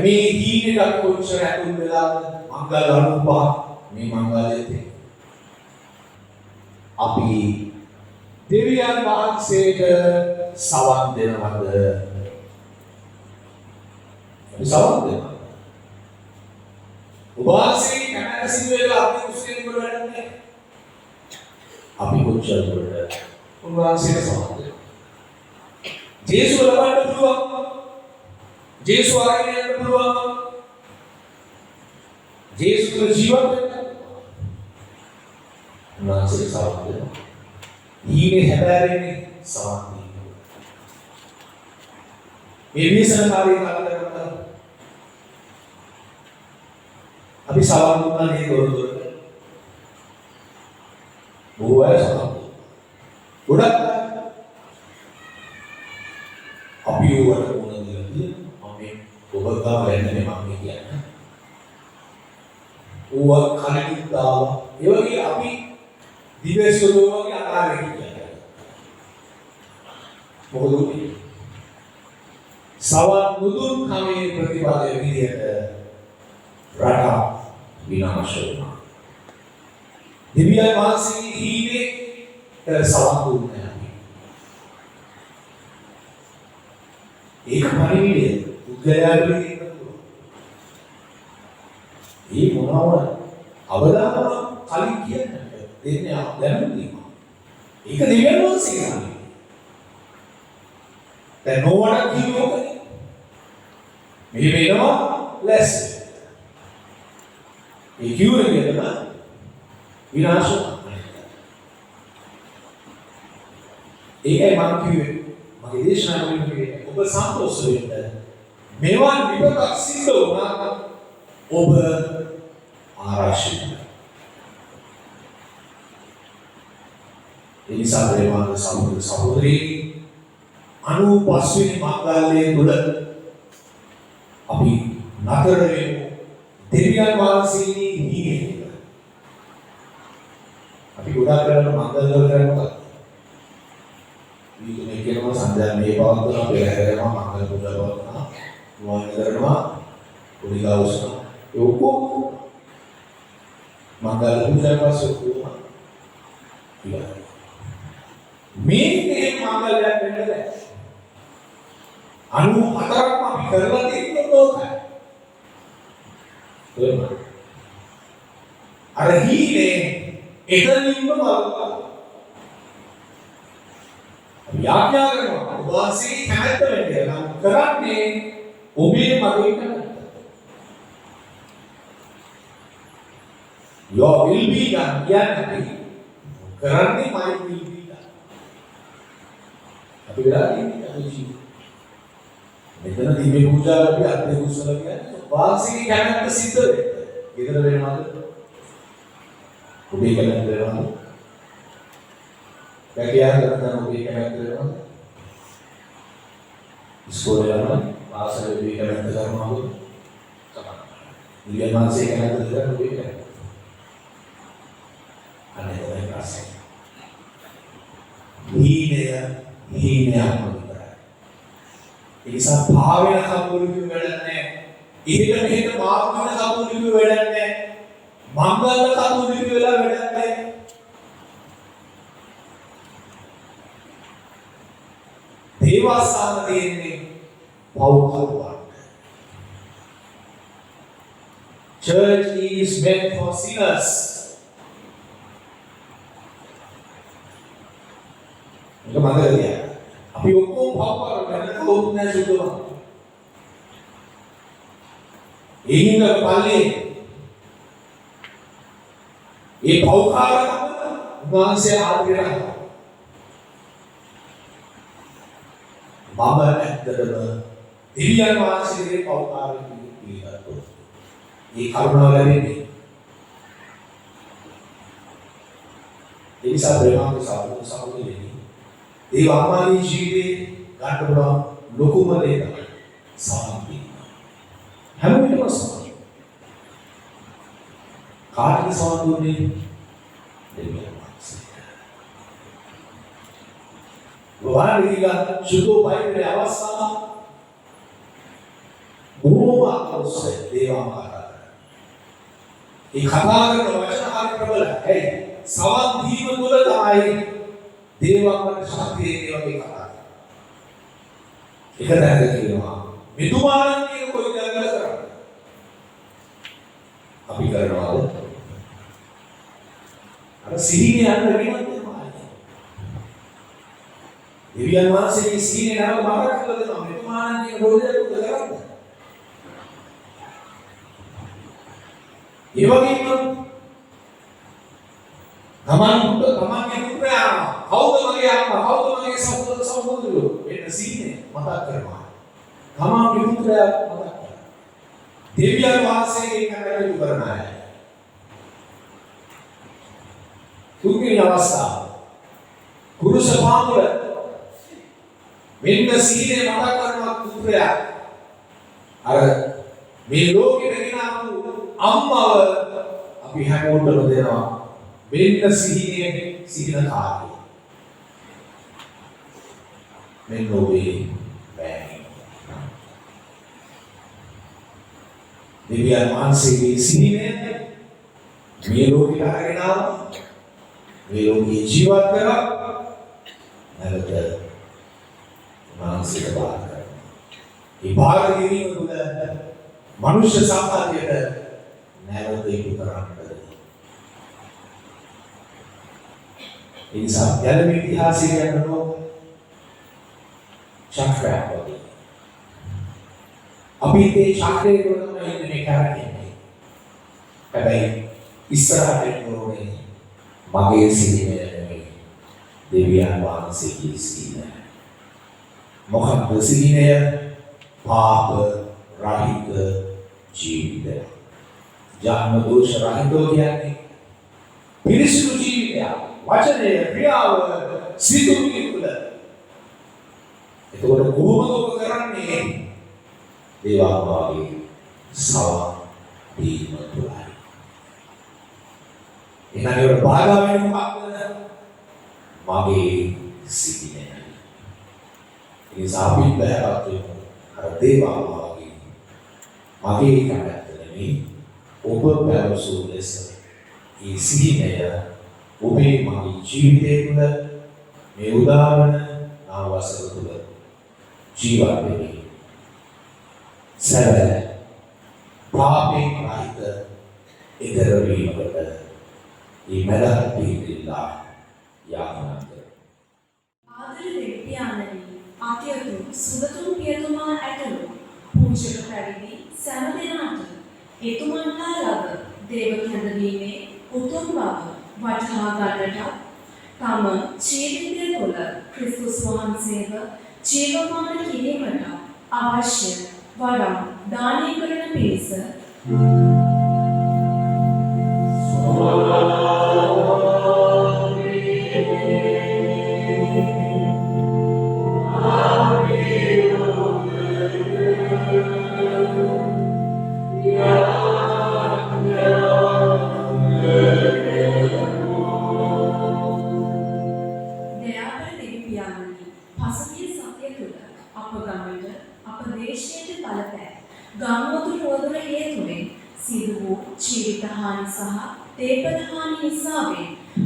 මේ හීනෙට කොච්චර ඇතුල් වෙලාද මංගල අනුපා මේ මංගලයේ අපි දෙවියන් වහන්සේට සවන් දෙනවද? සවන් දෙනවා. උපාසී කැමැත්ත සිදු වෙලා අපි කුසලයෙන් වල වැඩන්නේ. අපි කොච්චර වලට උන්වහන්සේට සවන් දෙනවා. ජේසුව ලබන්න පුළුවන්. ජේසුව ආගෙන යන්න පුළුවන්. ජේසුව ජීවත් වෙන්න. උන්වහන්සේට සවන් දෙනවා. ඊනේ හැබැරින්නේ සවන් දෙනවා. මේ විශ්වාසකාරී කාලයකට අපි සවන් දුන්නා නේද දොරටුවට? බොහෝ අය සවන් දුන්නා. ගොඩක් අපි උවට මොන දෙයක්ද? අපි ඔබ ගාව යන්නේ මම කියන්නේ. ඌව කණිත් දාලා ඒ වගේ අපි දිවසලෝ වගේ අකාරේ කියන්නේ. මොකද සවන් නුදුන් කමේ ප්‍රතිපදයේ විදියට රට විනාශ වුණා. දෙවියන් වහන්සේ හීනේ සවන් දුන්නා. ඒක පරිවිඩය පුද්ගලයාට කියනවා. ඒ මොනවද? අවදානම කලින් කියන්නේ දෙන්නේ දැනුම් දීම. ඒක දෙවියන් වහන්සේ කියන්නේ. දැන් නොවට කියනෝකනේ. මේ වෙනවා ලැස්. ඒ කියුවේ කියනම විනාශ වෙනවා. ඒකයි මම කිව්වේ. මගේ දේශනාවලින් කිව්වේ ඔබ සන්තෝෂ වෙන්න. මෙවන් විපතක් සිද්ධ වුණා ඔබ ආරක්ෂිතයි. ඒ නිසා ප්‍රේමවත් සහෝදර සහෝදරී 95 වෙනි මංගල්‍යයේ තුල අපි නතර වෙමු දෙවියන් වහන්සේගේ හිමිකම. අපි ගොඩාක් කරන මංගල්‍ය කරනවා. මේ කියනවා සඳහන් මේ පවත්වන පෙරහැරම මංගල පුදවනවා. නුවන් කරනවා කුඩිගාවුස්න ඒ ඔක්කොම මංගල පුදවන පස්සේ කොහොම ඉවරයි. මේ මංගලයක් වෙන්න බැහැ. 94ක්ම අපි කරලා තියෙන්නේ ඕකයි. එහෙමයි. අර හීනේ එතනින්ම බලනවා. යාඥා කරනවා. වාසී කැමැත්ත වෙන්නේ නම් කරන්නේ ඔබේ මගේ කැමැත්ත. Your will be done. කියන්නේ කරන්නේ my will be done. අපි වෙලා ඉන්නේ අදෝෂි. මෙතනදී මේ පූජා අපි අත්දේ කුසල කියන්නේ වාසී කැමැත්ත සිද්ධ වෙන්නේ. ගෙදර වෙනවද? ඔබේ කැමැත්ත වෙනවද? කැකියා කරන ඔබේ කැමැත්ත වෙනවද? ඉස්කෝලේ යනවා පාසලේ ඔබේ කැමැත්ත කරනවද? ඉලියන් මාසේ කැමැත්ත කරන ඔබේ කැමැත්ත. අනේ තමයි ප්‍රශ්නේ. හීනයක්ම විතරයි. ඒ නිසා භාවන කපුරුකු වැඩන්නේ. ඉහිට මෙහෙට මාර්ගන කපුරුකු වැඩන්නේ. මංගල කපුරුකු වෙලා වැඩන්නේ. දේවස්ථාන තියෙන්නේ පෞකරුවන්. Church is meant for sinners. ඒක මතකද? අපි ඔක්කොම පෞකරුවන් වෙන කවුරුත් නැහැ සුදුම. ඒකින්ද පල්ලේ ඒ පෞකාරකම උන්වහන්සේ ආදරය මම ඇත්තටම දෙවියන් වහන්සේගේ පෞකාරය පිළිගත්තා. ඒ කරුණාව ලැබෙන්නේ. ඒ නිසා ප්‍රේමවත් සහෝදර සහෝදරියනි, ඒ ආත්මාවේ ජීවිතේ ගන්න පුළුවන් ලොකුම දේ තමයි සාන්තිය. හැම විටම සාන්තිය. කාටද සාන්තිය දෙවියන් වහන්සේ. වහන්සේලා සුදෝපයිනේ අවස්ථාව බොහෝම අත්‍යවශ්‍ය දේවාකාරය. ඒ කතා කරන වචන හරි ප්‍රබලයි. ඒ සවන් දීම තුළ තමයි දේවාකාර ශක්තිය ඒ වගේ කතා කරන්නේ. ඒක දැක්ක කියනවා. මෙතුමාණන් කියන කොයි දඟල කරන්නේ? අපි කරනවාද? අර සිහිනේ යන්න වෙනවද? දෙවියන් වහන්සේගේ සිහිනේ නම මතක් කරලා දෙනවා. මෙතුමාණන් කියන කොයි දඟල කරන්නේ? ඒ වගේම තමන්ගේ පුත්‍රයා කවුද මගේ අම්මා කවුද මගේ සහෝදරයෝ එන්න සීනේ මතක් කරනවා. තමන්ගේ පුත්‍රයා මතක් කරනවා. දෙවියන් වහන්සේගේ කටයුතු කරන අය. තුන්වෙනි අවස්ථාව පුරුෂ පාමුල මෙන්න සීනේ මතක් කරනවා පුත්‍රයා අර මේ ලෝකෙට ගෙනාවු අම්මව අපි හැමෝටම දෙනවා මෙන්න සිහින කාර්යය මෙන්න ඔබේ බෑනේ දෙවියන් වහන්සේගේ සිහිනය මේ ලෝකෙට අරගෙන ආවා මේ ලෝකේ ජීවත් කරා නැවත මානසික බාර කරනවා ඒ බාර ගැනීම තුළ මනුෂ්‍ය සමාජයට නැවත ඉදු කරන්නට ඒ නිසා යලම ඉතිහාසය යනකොට චක්‍රයක් වගේ අපි මේ චක්‍රේ තුළ තමයි ඉන්නේ මේ කරන්නේ හැබැයි ඉස්සරහට යනෝනේ මගේ සිහිනය නෙමෙයි දෙවියන් වහන්සේගේ සිහිනය මොකක්ද සිහිනය පාප රහිත ජීවිතය ජන්ම දෝෂ රහිතෝ කියන්නේ පිරිසිදු ජීවිතය වචනය ක්‍රියාව සිතුවිලි තුළ එතකොට කොහොමද ඔබ කරන්නේ දේවාභාවයේ සවන් දීම තුළයි එහෙනම් ඒකට බාධා වෙන්නේ මොකක්ද මගේ සිහිනය ඒ නිසා අපි බෑවත් වෙමු අර දේවාභාවයේ මගේ කැමැත්ත නෙමෙයි ඔබ පැවසූ ලෙස ඒ සිහිනය ඔබේ මගේ ජීවිතය තුළ මේ උදාවන නාවසර තුළ ජීවත් වෙමි. සැබෑ පාපයෙන් රහිත ඊතර වීමකට මේ මදහත් පිළිලා යාමනා කරමි. ආදරේ පියාණනි ආත්‍යතු සුගතුන් පියතුමා ඇතළු පූජක පැවිදි සෑම දෙනාට එතුමන්ලා ලබ දේව කැඳවීමේ උතුම් බව වටහා ගන්නට තම ජීවිතය තුළ ක්‍රිස්තුස් වහන්සේව ජීවමාන කිරීමට අවශ්‍ය වරම් දානය කරන පිණිස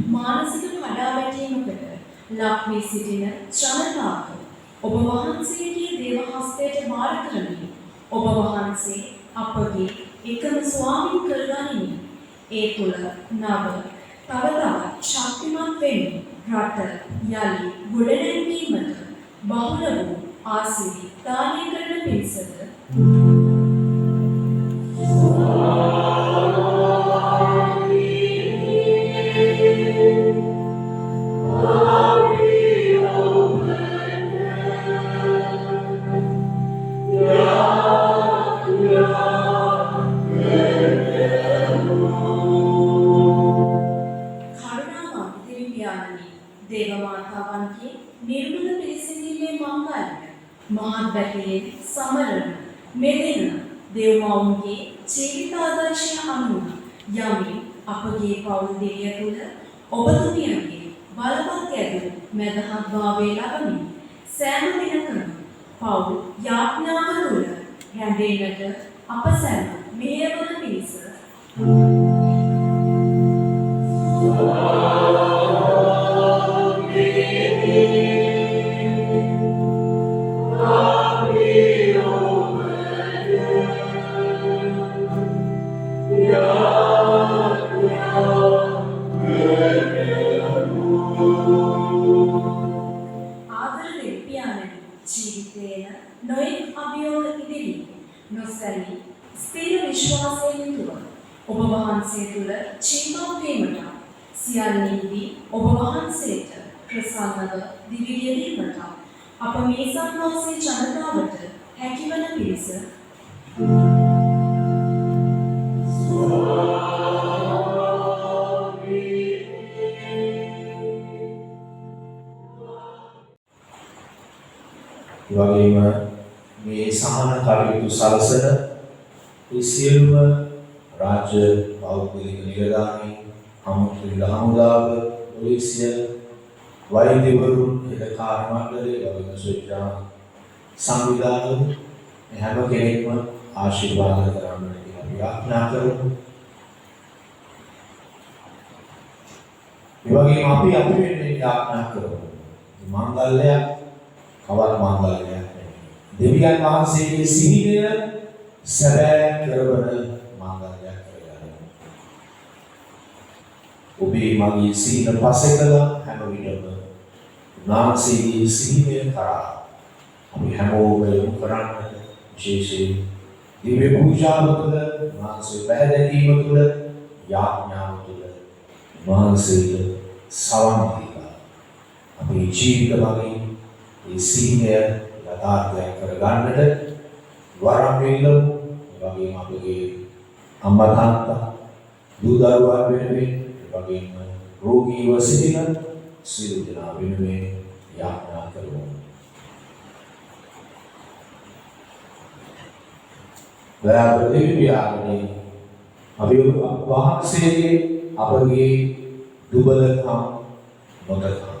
මානසික කඩාවැටීමකට ලක් වී සිටින ජනතාව ඔබ වහන්සේගේ දේව හස්තයට බාර කරමින් ඔබ වහන්සේ අපගේ එකම ස්වාමීන් කරගනිමින් ඒ තුළ නව තව තවත් ශක්තිමත් වෙමින් රට යලි ගොඩනැංවීමට බහුල වූ ආශිර්වාද දානය කරන පිණිසද දෙව්මවුන්ගේ ජීවිත ආදර්ශය අනුව යමින් අපගේ පෞල් දෙවිය තුළ ඔබතුමියගේ බලවත් ගැටලු මැදහත් භාවයේ ලබමින් සෑම දිනකම පවුල් යාඥාව තුළ රැඳෙන්නට අප සැම මෙහෙයවන පිණිස ආදරණීය පියාණනි, ජීවිතේන නොයෙක් අභියෝග ඉදිරියේ නොසැලී ස්ථිර විශ්වාසයෙන් යුතුව ඔබ වහන්සේ තුළ ජීවත් වීමට සියල්ලෙහිදී ඔබ වහන්සේට ප්‍රසන්නව දිවි ගෙවීමට අප මේ සංවාසයේ ජනතාවට හැකිවන පිණිස වගේම මේ සහන කටයුතු සලසන ඒ සියලුම රාජ්‍ය පෞද්ගලික නිලධාරීන්, අමුත්‍රිල හමුදාව, පොලිසිය, වෛද්‍යවරුන්, හිතකාර මණ්ඩලය, වගේම ස්වේච්ඡා සංවිධාන හැම කෙනෙක්ම ආශිර්වාද කරන්න කියලා අපි ආඥා කරමු. ඒ වගේම අපි වෙනුවෙන් ආඥා කරමු. මංගල්‍යයක් කවර මංගල්‍යයක් නෙවෙයි. දෙවියන් වහන්සේගේ සිහිනය සැබෑ කරවන මංගල්‍යයක් කරගන්න. ඔබේ මගේ සිහින පසෙකල හැම විටම නාමසේගේ සිහිනය කරා අපි හැමෝම යොමු කරන්නට විශේෂයෙන් දිව්‍ය පූජාව තුළ මානසික පැහැදීම තුළ යාඥාව තුළ මානසික සවන් දීලා අපේ ජීවිත වගේ ඒ සිහිනය යථාර්ථයක් කරගන්නට වරම් වේලමු. ඒ වගේම අපගේ අම්මා තාත්තා දූ දරුවන් වෙනුවෙන්, ඒ වගේම රෝගීව සිටින සියලු දෙනා වෙනුවෙන් යාඥා කරමු. දයාබර දෙවියන්ගේ අපි වහන්සේගේ අපගේ දුබලකම් නොදකා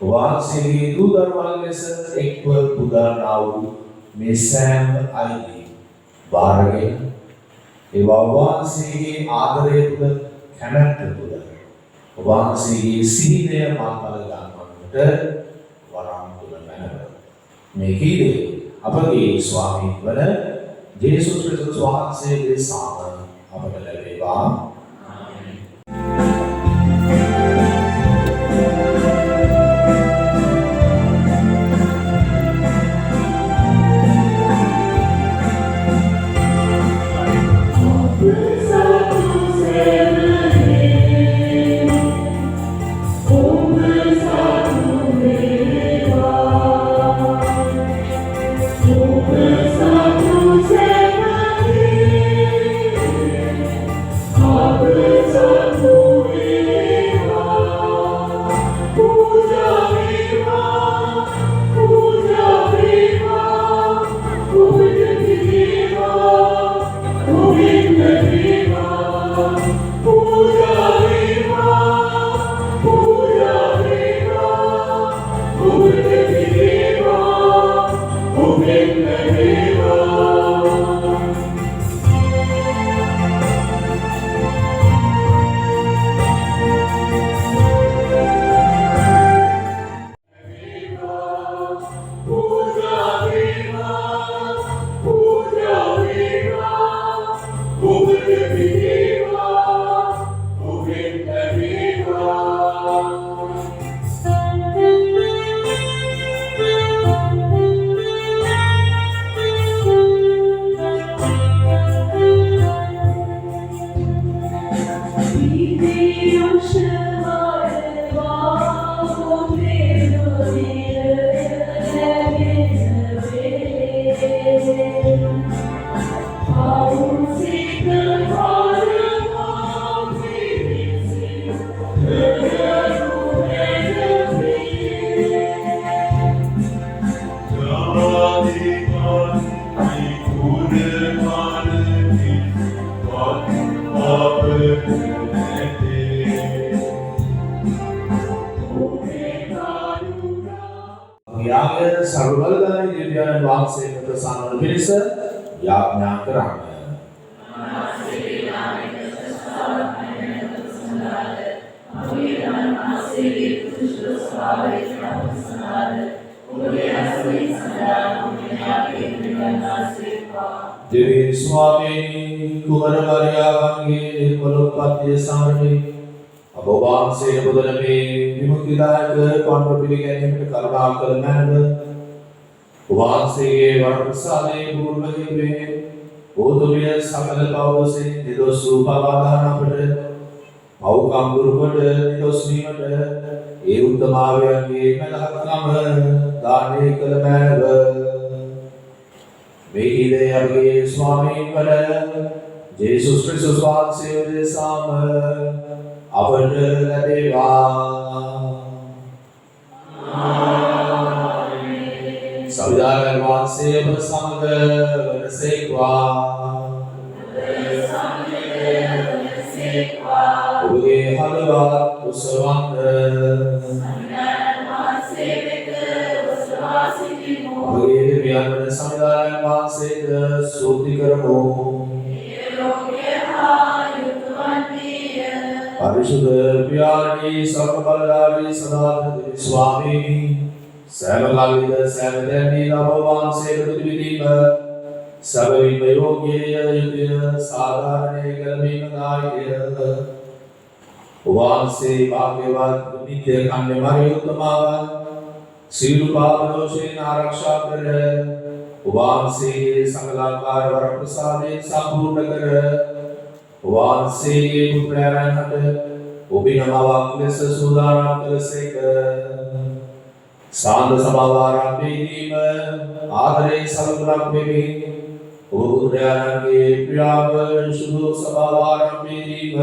වහන්සේගේ දූ දරුවන් ලෙස එක්ව පුදන්නා වූ මේ සෑම අයිති බාරගෙන ඒ වහන්සේගේ ආදරය තුළ කැමැත්ත තුළ වහන්සේගේ සිහිනය මල්පල ගන්නවන්නට වරම් තුළ මැනව මේ කීදේ අපගේ ස්වාමීන් වන ජේසුස් ක්‍රිස්තුස් වහන්සේගේ සාම අපට ලැබේවා. Oh යාගය සර්වබලධාරී දෙවියන් වහන්සේට සානන පිණිස යාඥා කරන්න. देवी स्वामी कुमार मर्यादंगे निर्मलोत्पत्ति सामने अभवान से बदल में विमुक्तिदायक कॉन्ट्रबिली के निमित्त करुणा कर मैंने भगवान से वरप्रसादे पूर्व में वो तुम्हें सकल पाव से निदोषु पावादाना पड़े पाव काम गुरु पड़े निदोषनी पड़े ये उत्तम आव्यांगे में लहकाम दाने कल मैंने मेरे अगे स्वामी पर जेसुस क्रिस्टुस वांसे उदे साम अवड लदेवा सविदार वांसे अब समग वनसेक्वा उगे हलवा उसवंद उगे व्यान सविदार वांसे सोति करमो परिशुद्ध प्यारी सर्वबलधारी सदानंद स्वामी सर्वकालिक सर्वदेवी भगवान से प्रतिविधिक सर्ववियोग्य युद्ध साधारण गलमी मनाय भगवान से भाग्यवान नित्य खंड मारे उत्तमावन सिरुपावनो से नारक्षा कर भगवान से संगलाकार वर प्रसादे संपूर्ण कर भगवान से पुत्रयन हट उबिनमावा क्लेश सुदारा क्लेशेक सांद समावारा बेदीम आदरे सलग्रक बेबी पुत्रयन के प्रियाव शुद्ध समावारा बेदीम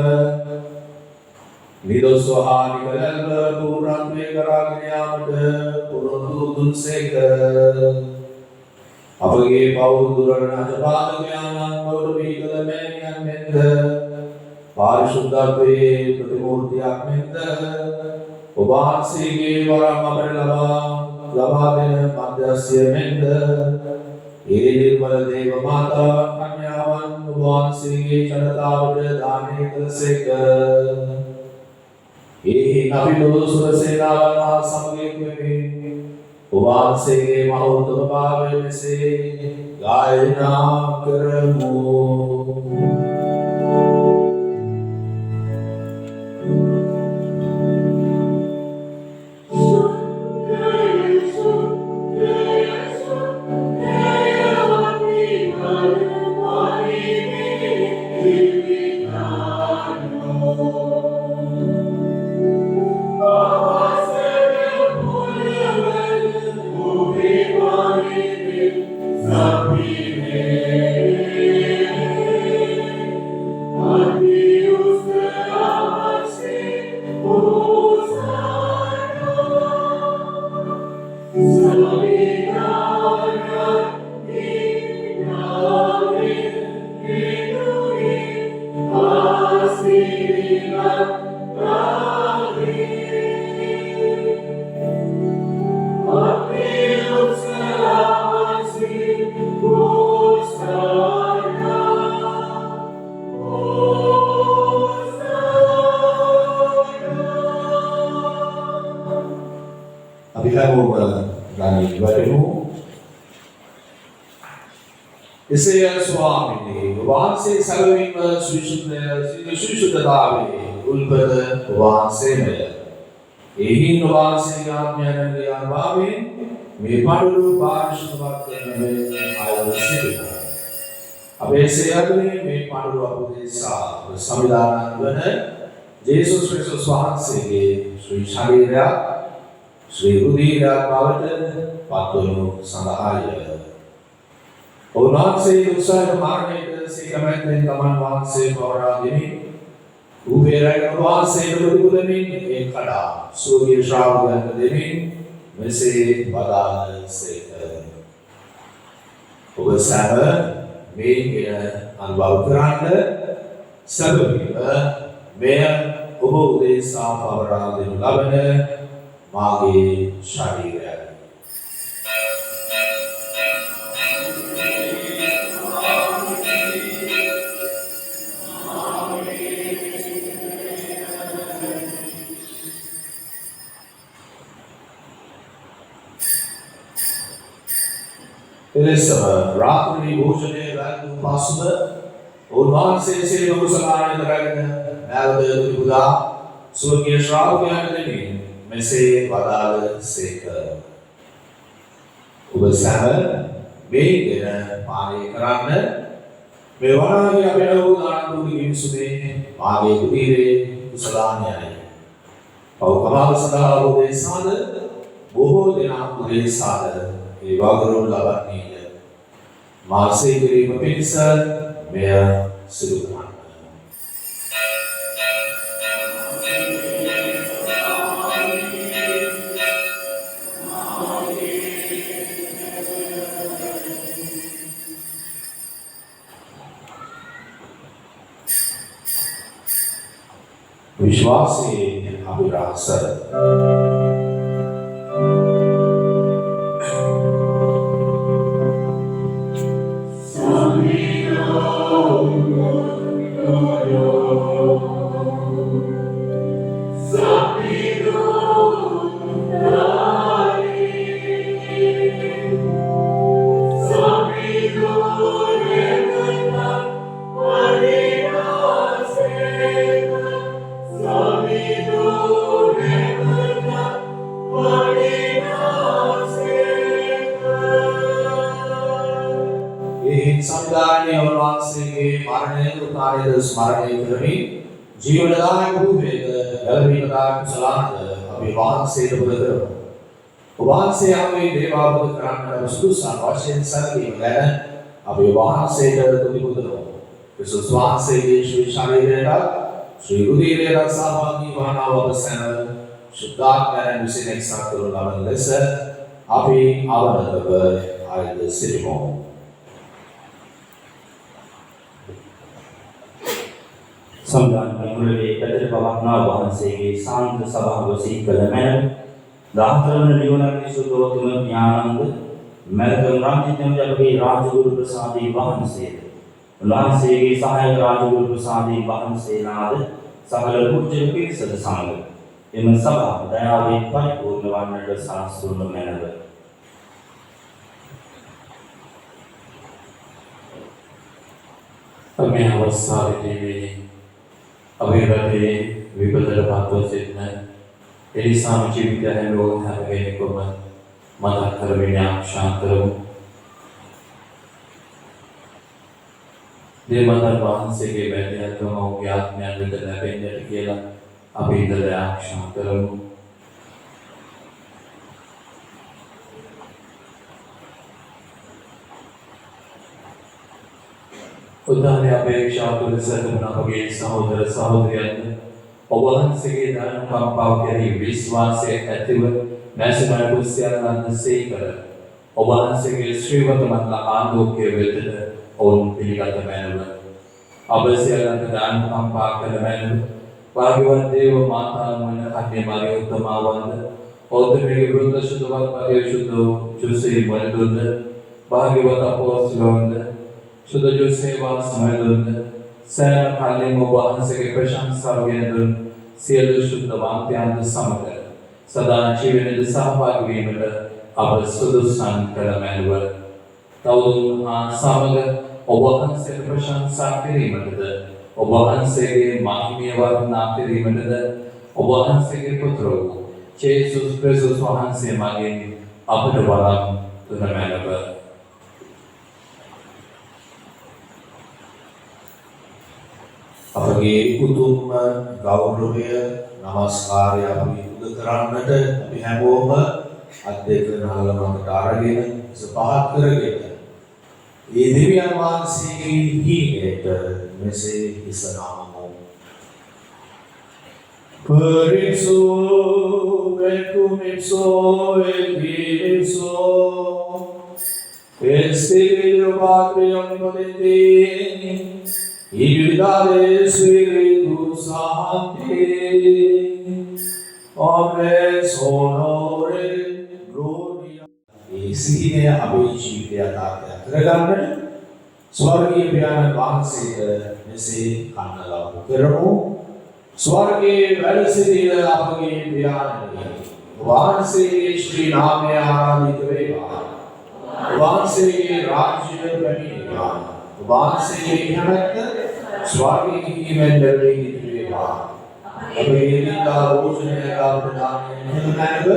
निदो स्वहानि कलल पूर्ण में कराग्न्यामट पुरंदु दुनसेक अपगे पौदुरण जपाद ज्ञान मौर्वी कलमेनियन मेंद पारिशुद्धत्वे प्रतिमूर्ति आत्मेंद उपासी के वरम लभा दिन मध्यस्य मेंद ये निर्मल देव माता कन्यावन उपासी के चरतावट दाने कलसेक ये नबिलो सुरसेनावना समगे में उबाल से महोत्तम भाव से गायना करमो इसे स्वामी भगवान से सर्विम सुशुद्धतावे उल्पद भगवान से मिल यही भगवान से ज्ञान भावे में पाडुरु पारिशुद्धवाक्य में आयो से अब ऐसे अग्नि में पाडुरु उपदेशा संविधान वन जेसुस क्रिस्टुस वහන්සේ श्री शरीर श्री रुधिर पावत पातोनु संधाय उन्हान से उत्साह मारने से कमेंट तमान वान से पौरा दिनी उबेरा वान से रुदुलमी एक खड़ा सूर्य श्रावण दिनी में से बदाल से उबसाव में अनुभव करांड सब में उपदेश पौरा दिन लबन मागे शरीर එලෙසම රාත්‍රී භෝජනයේ වැළඳුම් පසුව උන්වහන්සේ සියලු කුසලායන කරගෙන නැවත පුදා ස්වර්ගීය ශ්‍රාවකයන් දෙමින් මෙසේ වදාළසේක. ඔබ සැම මේගෙන පානය කරන්න, මේ වනාගේ අපේ වූ ආනන්දුගේ විසුමේ මාගේ කුටීරේ කුසලායනයි. පෞකමාල සඳහා උදෙසාද බොහෝ දෙනා උදෙසාද ඒ වගරුන් ලබන්නේය. මාසේ කිරීම පිණිස මෙය සිදු කරන්න. विश्वासे अभिलाष स्मरणे करमी जीवनदायक भूवेद गलवीनदायक कुशलानंद अभिवाद से बदल उबाद से हमें देवाबद कराना सुदुसा वाशन संगी मगन अभिवाद से तुति बदल विश्वास से श्री शारीरेगा श्री रुधिरेगा साभागी वाना वबसन शुद्धात्मा विषय नेक्सा करुणा मनलेस अभी आवनतब आयद सिटिमो සම්දාන මුලවේ පැතර පවත්නා වහන්සේගේ ශාන්ත සභාව සීකල මැන 14 වන නිවනගේ සුදෝතුම ඥානන්ද මැලකම් රාජ්‍යඥානගේ රාජගුරු ප්‍රසාදී වහන්සේද උන්වහන්සේගේ සහාය රාජගුරු ප්‍රසාදී වහන්සේලාද සකල පුජ්‍ය පිරිසද සමග එම සභාව දයාවෙන් පරිපූර්ණ වන්නට සාස්ෘණ මැනව. මේ අවස්ථාවේදී අවිරතේ විපතට පත්ව සිටින එලිසාම ජීවිතය හැමෝම හැමකෙනෙකුම මතක් කරගෙන ආශා කරමු. දේවදත්ත වහන්සේගේ වැදගත්කම ඔහුගේ ආත්මයන් වෙත ලැබෙන්නට කියලා අපි ඉඳලා ආශා කරමු. උදාහරණ අපේක්ෂා තුළ සැදෙන අපගේ සහෝදර සහෝදරියන් ඔබ වහන්සේගේ ධර්මකම්පාව කෙරෙහි විශ්වාසය ඇතිව නැසමන කුසලයන්න්සේ කර ඔබ වහන්සේගේ ශ්‍රීවතමත් ආලෝකය වෙතද ඔවුන් පිළිගත මැනව. අවශ්‍යයන්ට ධර්මකම්පා කළ මැනව. භාග්‍යවත් දේව මාතාවන් වන කන්‍ය මාරිය උත්තමාවන්ද ඔවුන්ගේ වෘද්ධ සුදවත් පරිශුද්ධ ජොසේ වන්දුන්ද භාග්‍යවත් අපෝස්තලයන්ද शुद्ध जो सेवा समयदुन सैन काले मोबाहन से के प्रशंसा वेदुन सियल शुद्ध वाक्यांत समग्र सदा जीवन सहभागी वेमट अब सुदु संकर मेलवर तौदुन हा समग्र ओबाहन से प्रशंसा करीमट ओबाहन से के महिमे वर्णना करीमट ओबाहन से के पुत्रो जेसुस क्रिस्टुस वहन से मागे अपने वरम तुन मेलवर අපගේ උතුම් ගෞරවය නමස්කාරය අපි උද කරන්නට අපි හැමෝම අත් දෙක නහලමකට අරගෙන සපහත් කරගෙන ඒ දෙවියන් වහන්සේගේ හිමියට මෙසේ ඉසනාමු. Perinso recumipso equilipso este video patria omnipotente Ibilidade Spiritu Sancti Omnes honore gloria Isine abhijivya yatharthya කරගන්න ස්වර්ගීය පියාණන් වහන්සේට මෙසේ කන්නලවු කරමු. ස්වර්ගයේ වැඩ සිටින අපගේ පියාණනි වහන්සේගේ ශ්‍රී නාමය ආරාධිත වේවා. වහන්සේගේ රාජ්‍යය පැමිණේවා. වහන්සේගේ කැමැත්ත ස්වර්ගයේ හිමිවෙන් ලැබෙන්නේ ඉතිරිවා. අපේ දිනදා භෝජනය ගාමදානය නිහතනව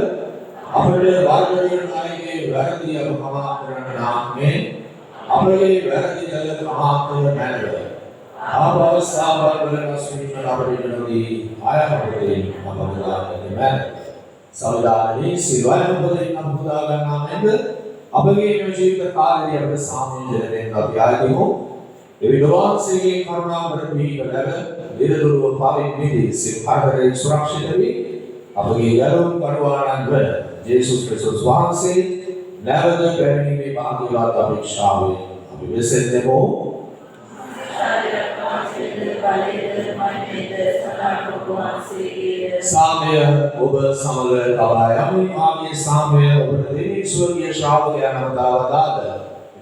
අපේ වර්ගයේ නායකයේ වැරදි අපමා කරන නාමයෙන් අපේ වැරදි දල මහා කර මැනව. ආවස්සාවල් වල සුවිමල අපේ නදී ආයතනයේ අපමදානයේ මැනව. සෞදානී සිවයන් පොදෙන් අපුදා ගන්නා මැද අපගේ ජීවිත කාලයේ අප සාමීය දෙන්න අපි ආයතනෝ එවිදවාන්සේගේ කරුණාවර පිහිටලව විරදුරුව පාවෙන් මිදී සිතාරේ සුරක්ෂිත වී අපගේ යලුම් කරුවාණන් වල ජේසුස් ක්‍රිස්තුස් වහන්සේ නැවත පැමිණීමේ භාග්‍යවත් අපේක්ෂාවෙන් අපි වෙසෙන්නේමු. සාමය ඔබ සමග තබා යමි. ආගේ සාමය ඔබට දෙවි ස්වර්ගීය ශ්‍රාවකයන් වදාවදාද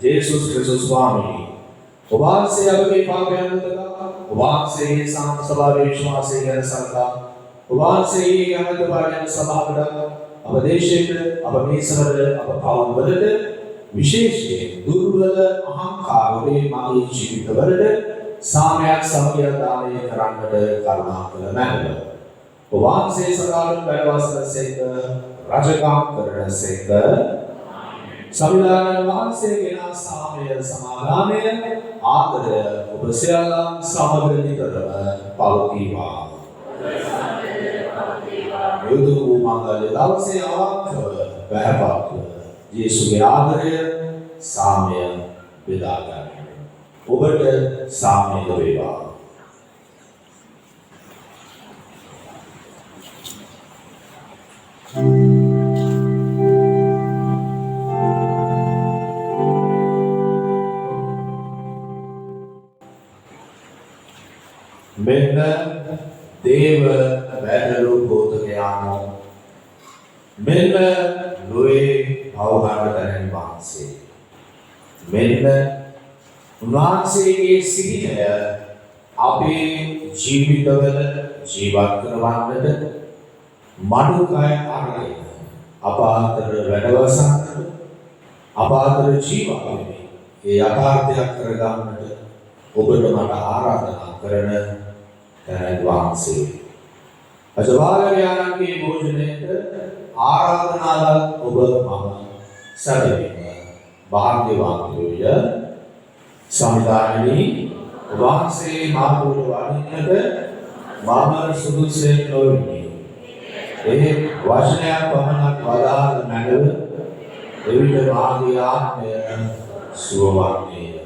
ජේසුස් ක්‍රිස්තුස් ස්වාමී ඔබ වහන්සේ අපගේ පාපයන් උදකා ඔබ වහන්සේගේ සාන්ත සභාවේ විශ්වාසය ගැන සලකා ඔබ වහන්සේගේ යමත පාඩන සභාවට අප දේශයට අප මේසවල අප පවුල්වලට විශේෂයෙන් දුර්වල අහංකාරයේ මගේ ජීවිතවලට සාමයක් සමගිය දානය කරන්නට කරුණා කළ මැනව. ඔබ වහන්සේ සදාලම වැඩවසනසේක රජකම් කරනසේක සමිදාන වහන්සේගෙන සාමය සමාදානය ආදරය ඔබ සියල්ලන් සමග නිතරම පවතිවා. යුද වූ මංගල දවසේ අවංකව වැහැපත්ව යේසුගේ ආදරය සාමය බෙදා ගන්න. ඔබට සාමය වේවා. මෙන්න දේව වැදලු බෝධකයානෝ මෙන්න ලොවේ පවහරතන වහන්සේ මෙන්න උන්වහන්සේගේ සිහිනය අපේ ජීවිතවල ජීවත් කරවන්නට මඩුකය අරගෙන අප අතර වැඩවසන්නට අප අතර ජීවත් වෙන්නේ ඒ යථාර්ථයක් කරගන්නට ඔබට මට ආරාධනා කරන තැනැත් වහන්සේ. අජවාලයාණන්ගේ භෝජනයට ආරාධනාවක් ඔබ මම සැදෙන්න භාග්‍යවාන්තෝය. සමිදානී වහන්සේ මාතුල වඩින්නට මම සුදුසුසෙක් නොවෙමි. ඒ වචනයක් පමණක් වදාළ මැනව එවිට මාගේ ආත්මය සුවවන්නේය.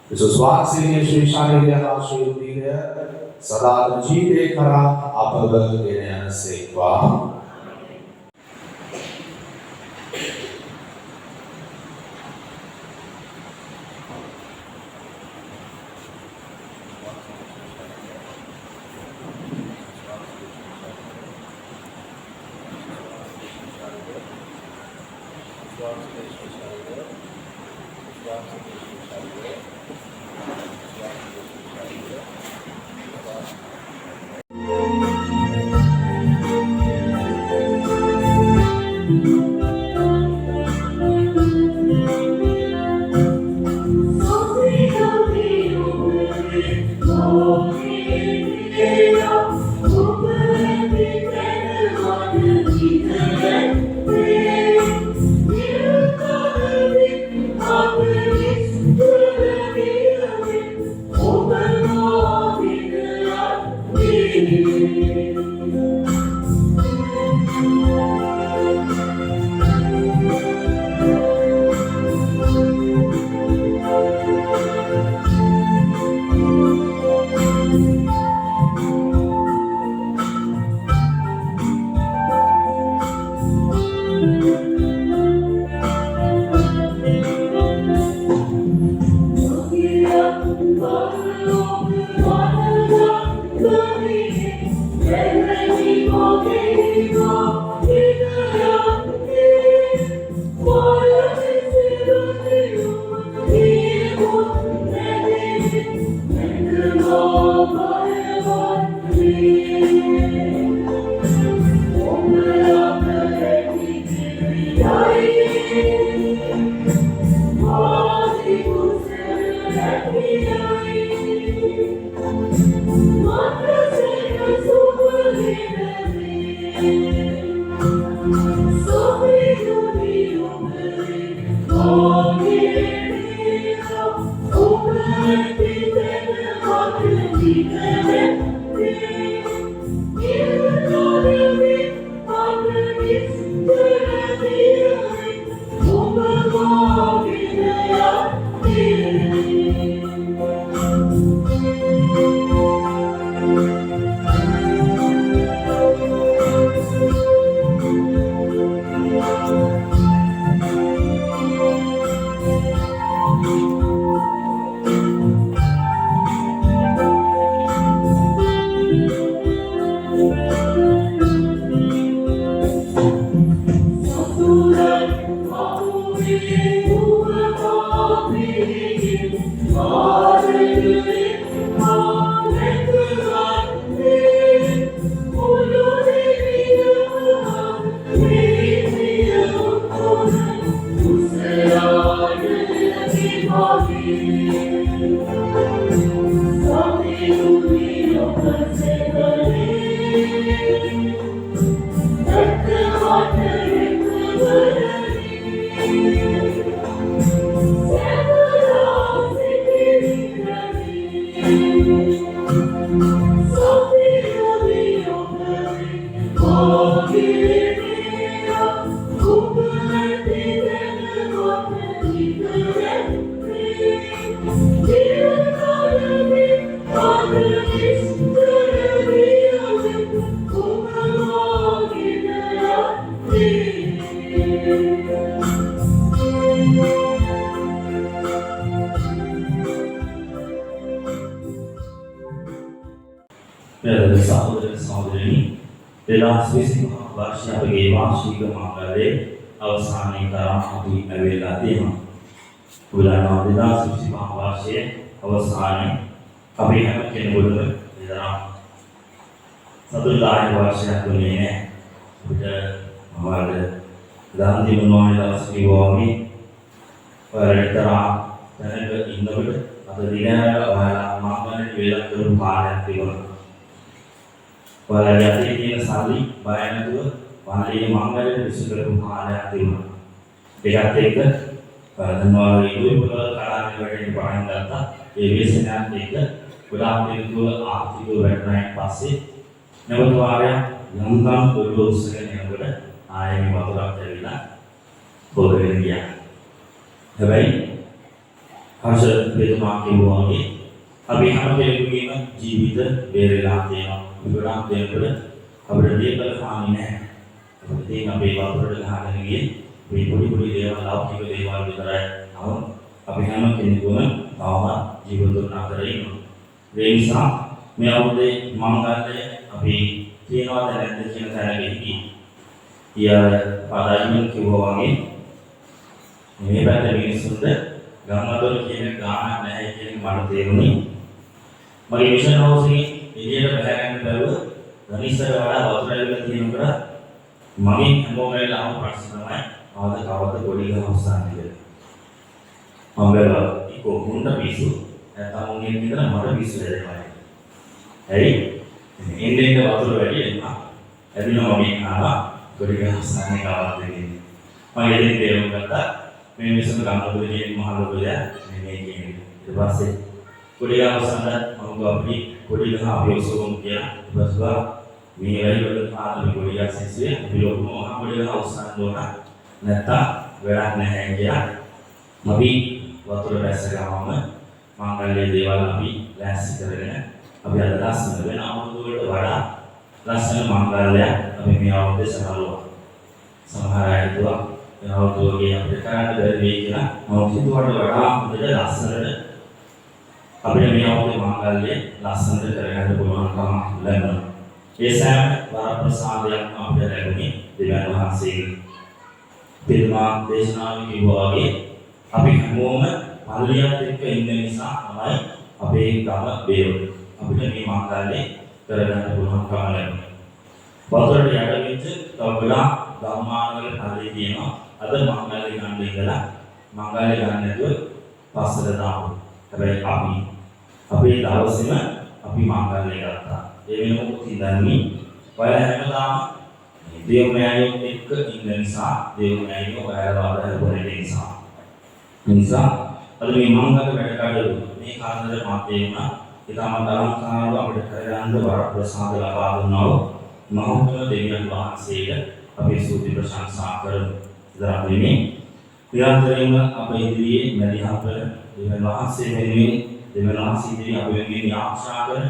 විශ්වාසයේ ශ්‍රී ශාරීරික ආශිර්වාදය සදා ජීවිතේ කරා අපව ගෙන යනසේක්වා. Oh, සහෝදර සහෝදරනි 2025 වර්ෂයේ අපගේ වාර්ෂික මංගලයේ අවසානයේ තරම් අපි ලැබෙලා තියෙනවා. උදාහරණ 2025 වර්ෂයේ අවසානයේ අපි හැම කෙනෙකුටම ඉදරා සතුටුදායක වර්ෂයක් වුණේ නැහැ. අපිට මොනවද ගාන්ධි මොනවද දවස් කිව්වාමි වරතරා දැනග ඉන්නකොට අද දිනවල ඔයාලා මංගලයේ වේලක් කරපු කාර්යයක් තිබුණා. ඔයාලගේ අතේ තියෙන සල්ලි බය නැතුව වාලේ මංගලයේ විශ්ව කරපු කාර්යයක් තිබුණා. ඒකත් එක්ක පරදන්වාගේ ඉදුවේ පොළ කලාවේ වැඩේ පටන් ගත්තා. ඒ විශ්වනාත් එක්ක ගොඩාක් දෙනෙකුව ආර්ථිකව වැඩනයින් පස්සේ නැවත වාරයක් යන්තම් පොළොව උස්සගෙන යනකොට ආයෙත් වතුරක් ඇවිල්ලා පොළොවෙන් ගියා. හැබැයි හර්ෂ වේදනා කියවෝගේ අපි හැම කෙනෙකුගේම ජීවිත බේරලා තියෙනවා. ගොඩාක් දෙනෙකුට අපිට දීපල හානි නැහැ. අපිට තියෙන අපේ වතුරට ගහගෙන ගියේ මේ පොඩි දේවල් ලෞකික දේවල් විතරයි. අපි හැම කෙනෙකුම තවම ජීවිතුන් අතර ඉන්නවා. ඒ නිසා මේ අවුරුද්දේ මංගලයේ අපි තියනවාද නැද්ද කියන තැනකදී පාදායිමන් කිව්වා වගේ මේ පැත්තේ මිනිස්සුන්ට ගම්මදොර කියන ගානක් නැහැ කියන එක මට තේරුණේ. මගේ මිෂන් හවුස් එකේ එළියට බහැරගෙන බැලුව ධනිස්සර වඩා වතුර ඇවිල්ලා තියෙනකොට මගේ හැමෝම වෙලාවම ප්‍රශ්න තමයි ආවද කවද ගොඩි ගහවස්සන්නේ කියලා. මම බැලුවා ඒක මුන්න පිස්සු නැත්නම් උන්ගේ විතර මට පිස්සු දැනෙනවා. ඇයි? එන්නේ වතුර වැඩි එනවා. ඇදිනවා මගේ ආවා ගොඩි ගහවස්සන්නේ කවද්ද කියන්නේ. මම එදින් තේරුම් ගත්තා මේ මිනිස්සුන්ට ගම්මදොර කියන මහ ලොකු දෙයක් නෙමෙයි කියන්නේ. ඊට පස්සේ ගොඩි ගහවස්සන්න මම අපි ගොඩි ගහ අපි ඔසවමු කියලා ඉවසුවා. මේ වැඩි වල ආතල් ගොඩි ගහ සිස්සේ අපි ලොකුම මහ ගොඩි ගහවස්සන්න ඕන නැත්නම් වැඩක් නැහැ කියලා. අපි වතුර දැස්ස ගාවම මංගල්‍ය දේවල් අපි ලෑස්ති කරගෙන අපි අද ලස්සන වෙන අවුරුදු වලට වඩා ලස්සන මංගල්‍යයක් අපි මේ අවුරුද්දේ සමරුවා. සමහර අය හිතුවා මේ අවුරුද්දේ අපිට කරන්න බැරි වෙයි කියලා. මම හිතුවට වඩා හොඳට ලස්සනට අපිට මේ අවුරුද්දේ මංගල්‍ය ලස්සනට කරගන්න පුළුවන්කම ලැබුණා. ඒ සෑම වරප්‍රසාදයක් අපිට ලැබුණේ දෙවියන් වහන්සේගෙන්. පිරිමා දේශනාවේ කිව්වා වගේ අපි හැමෝම පල්ලියත් එක්ක ඉන්න නිසා තමයි අපේ ගම බේරුනේ. අපිට මේ මංගල්‍ය කරගන්න පුළුවන්කම ලැබුණා. වතුරට යට වෙච්ච තවලා ධම්මානවල පල්ලි තියෙනවා. අද මංගල්‍ය ගන්න ඉඳලා මංගල්‍ය ගන්න නැතුව පස්සට දාමු. හැබැයි අපි අපේ දවසේම අපි මංගල්‍ය ගත්තා. ඒ වෙනකොට ඉඳන්නේ ඔය හැමදාම දේවමෑණියෝ එක්ක ඉන්න නිසා දේවමෑණියෝ ඔයාලා වඩා නිසා. නිසා අද මේ මංගල වැඩ කටයුතු මේ කාරණේ මාතේ වුණා. ඊටම තරම්කාරව අපිට කරගන්න වරප්‍රසාද ලබා දුන්නා වූ මහෞෂධ දෙවියන් වහන්සේට අපි ස්තුති ප්‍රශංසා කරමු. ඉතින් නිරන්තරයෙන්ම අප ඉදිරියේ මැදිහත් වෙන දෙවියන් වහන්සේ වෙනුවෙන් දෙවියන් වහන්සේ ඉදිරියේ අපි වෙනුවෙන් යාඥා කරන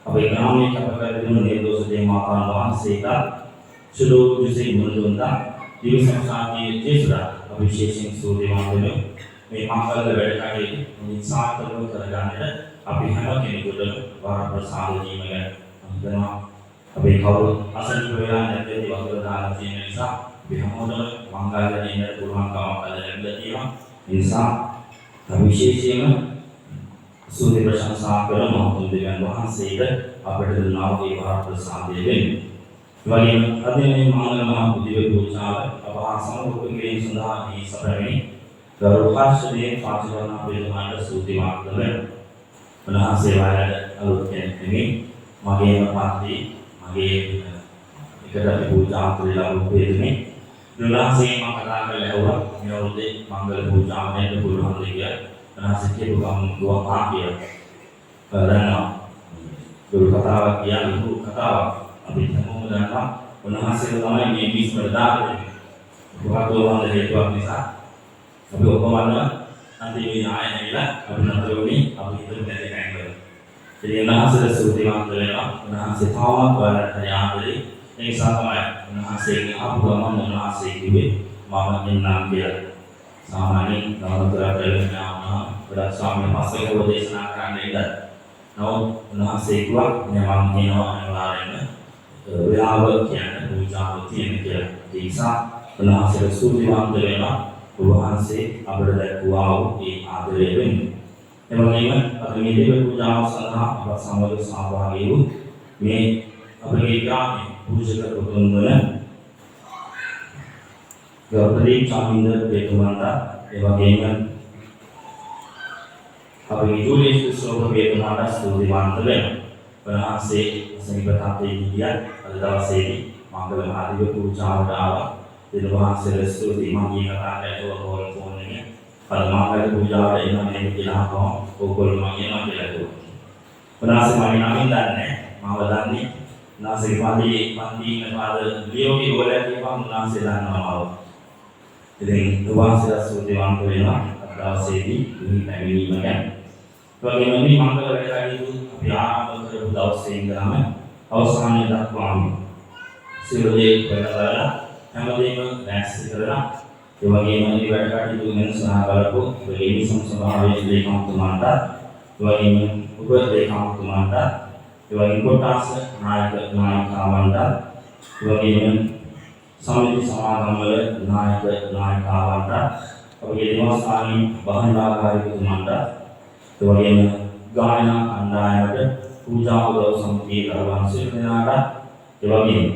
අපේ ග්‍රාමයේ කපකරගෙන නිර්දෝෂ දේවමාතාන් වහන්සේට සුළු දුසේ මුළුන්දා දිවසංසාරයේ ජේසුරා අභිෂේකයෙන් සූදේවාදෙන මේ මංගල වැඩ කටයුතු නිසාර්ථකව කරගන්නට අපි හැම කෙනෙකුටම වරප්‍රසාද දීම ගැන හිතනවා. අපේ කවුරු අසනීප වෙලා නැත්නම් වතුර දාලා තියෙන නිසා අපි හැමෝටම මංගල්‍ය දෙන්නට පුළුවන්කමක් අද ලැබිලා තියෙනවා. ඒ නිසා විශේෂයෙන්ම සූර්ය ප්‍රශංසා කරන මහතුන් දෙවියන් වහන්සේට අපට දුන්නා වූ ඒ වහා ප්‍රසාදය වෙන්නේ. ඒ වගේම අද මේ මංගල මහා පුදිව පූජාව අප හා සමග කිරීම සඳහා මේ සපරමේ ගෞරවකාශයේ පාතිවරණ අපේතුමාට සූතිමාත් කරන උන්වහන්සේ වහන්සේට අලුත් කෙනෙක් මගේම පාත්‍රි මගේ එකට අපි පූජා කරලා උපයන්නේ උන්වහන්සේ මම කතා කරලා ඇහුවා මේ අවුරුද්දේ මංගල පූජාවෙන් පුළුවන් දෙයක් උන්වහන්සේ කියපු ගම පාකිය කරනවා දුරු කතාවක් කියන්නේ දුරු කතාවක් අපි හැමෝම දන්නවා උන්වහන්සේ තමයි මේ මිස්මර දාන්නේ වහතෝවන්ද හේතුවක් නිසා අපි ඔබවන්න අන්තිමේ ආයනයිලා අපි නතරුනේ අපි හිතමු නැති කැංගල ඉතින් උන්වහන්සේ සූතිමාත් වෙනවා උන්වහන්සේ තාමත් වලට යාමලේ ඒ නිසා තමයි උන්වහන්සේගේ ආපුවම උන්වහන්සේ කිව්වේ මම එන්නම් කියලා. සාමාන්‍යයෙන් ගමනතරට යනවා ගොඩක් ස්වාමීන් වහන්සේලා දේශනා කරන්නේ ඉඳලා. නමුත් උන්වහන්සේ කිව්වා මම කියනවා අනිවාර්යෙන්ම වේලාව කියන්නේ පූජාව තියෙන කියලා. ඒ නිසා උන්වහන්සේ සූතිමාත් වෙනවා උන්වහන්සේ අපට දැක්වුවා වූ ඒ ආදරය වෙන්නේ. ඒ වගේම අපි මේ දේව පූජාව සඳහා අප සමග සහභාගී වූ මේ අපගේ ග්‍රාමයේ පූජක පුතුන් වන ගෞරවනීය චාමින්ද වේතුමන්ට ඒ වගේම අපගේ ජූලියස් ක්‍රිස්ටෝෆර් වේතුමන්ට ස්තුතිවන්ත වෙනවා. උන්වහන්සේ සමීපතාපේ ගියා අද දවසේදී මංගල මහදිව පූජාවට ආවා. ඒ වහන්සේට ස්තුති මම මේ කතා කරලා හොල් ෆෝන් එකේ අද මංගල පූජාවට එනවා මේ කියලා ඔයගොල්ලෝ මම එනවා කියලා කිව්වා. උන්වහන්සේ මම නමින් දන්නේ මම දන්නේ උන්වහන්සේ පන්දින පාද ලියෝගේ ගෝලයක් කියපම් උන්වහන්සේ දන්නවා. ඉතින් උන්වහන්සේලා ස්තුතිවන්ත වෙනවා අද දවසේදී මේ පැමිණීම ගැන. ඒ වගේම මේ මංගල වැඩසටහන අපි ආරම්භ කරපු දවසේ ඉඳලාම අවසානය දක්වාම සියලු දේ කරලා හැමදේම දැක්සි කරලා ඒ වගේම මේ වැඩ කටයුතු වෙනසනා බලපු වෙලින් සම්සභාවේ ලේකම්තුමාට ඒ වගේම උප ලේකම්තුමාට ඒ වගේම කොටස් නායකවන්ට ඒ වගේම සමිති සමාගම් වල නායකවන්ට අපගේ දේවස්ථානයේ බහණ්ඩාකාරීතුමාට ඒ වගේම ගායනා කණ්ඩායමට පූජා උදව් සමිතියේ කරවන සියලු දෙනාට ඒ වගේම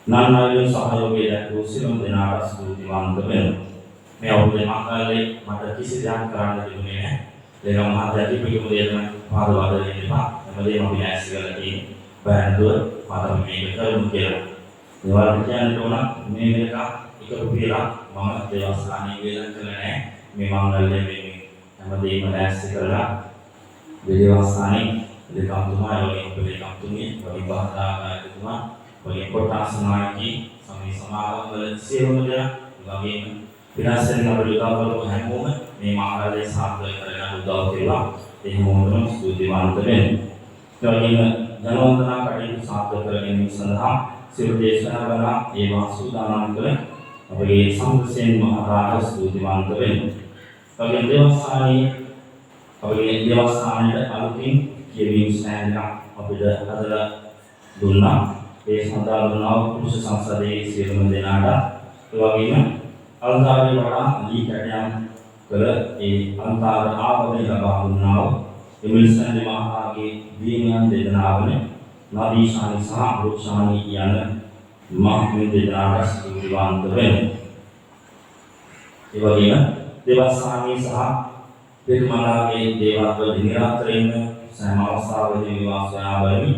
නානායන සහයෝගය දක්වූ සියලු දෙනාට ස්තුතිවන්ත වෙනවා. මේ අවුරුද්දේ මංගලයේ මට කිසි දෙයක් කරන්න තිබුණේ නැහැ. ලේකම් මහත්තයා කිව්ව දෙයක් පාද වදගෙන ඉපා හැමදේම අපි ඇස් කරලා තියෙන බෑන්දුව මට මේක කරමු කියලා. ඒවල් කියන්න ඕන මේ මේක එකතු කියලා මම දේවස්ථානයේ වේදන් කළේ නැහැ. මේ මංගලයේ මේ හැමදේම ඇස් කරලා දේවස්ථානයේ ලේකම්තුමා වගේ උපලේකම්තුමිය වගේ බාහදාකාරතුමා වගේ කොටස් නායකී සමේ සමාගම් වල සියලුම දෙනා වගේම විනාශයෙන් අපිට උදව් කරපු හැමෝම මේ මංගලයේ සාර්ථක කරගන්න උදව් කළා. ඒ හැමෝටම ස්තුතිවන්ත වෙනවා. ඒ වගේම ජනවන්දනා කටයුතු සාර්ථක කර ගැනීම සඳහා සියලු දේශනා කරලා ඒවා සූදානම් කළ අපගේ සංඝසෙන් මහතාට ස්තුතිවන්ත වෙනවා. ඒ වගේම දේවස්ථානයේ අලුතින් කියවීම් ස්ටෑන්ඩ් එකක් අපිට හදලා දුන්නා. ඒ සඳහා දුන්නා පුරුෂ සංසදයේ සියලුම දෙනාට ඒ වගේම අලංකාරයේ වඩා ලී කැටයම් කළ ඒ අලංකාර ආවරණය ලබා දුන්නා වූ එමිල්සන් මහතාගේ දිනයන් දෙදෙනා වන නදීශානි සහ රුක්ෂානි යන මහත්මිය දෙදෙනාට ස්තුතිවන්ත වෙනවා. ඒ වගේම දේවස්ථානයේ සහ දෙවිමලාගේ දේවත්ව නිරන්තරයෙන්ම සෑම අවස්ථාවකදී විවාසනා වලින්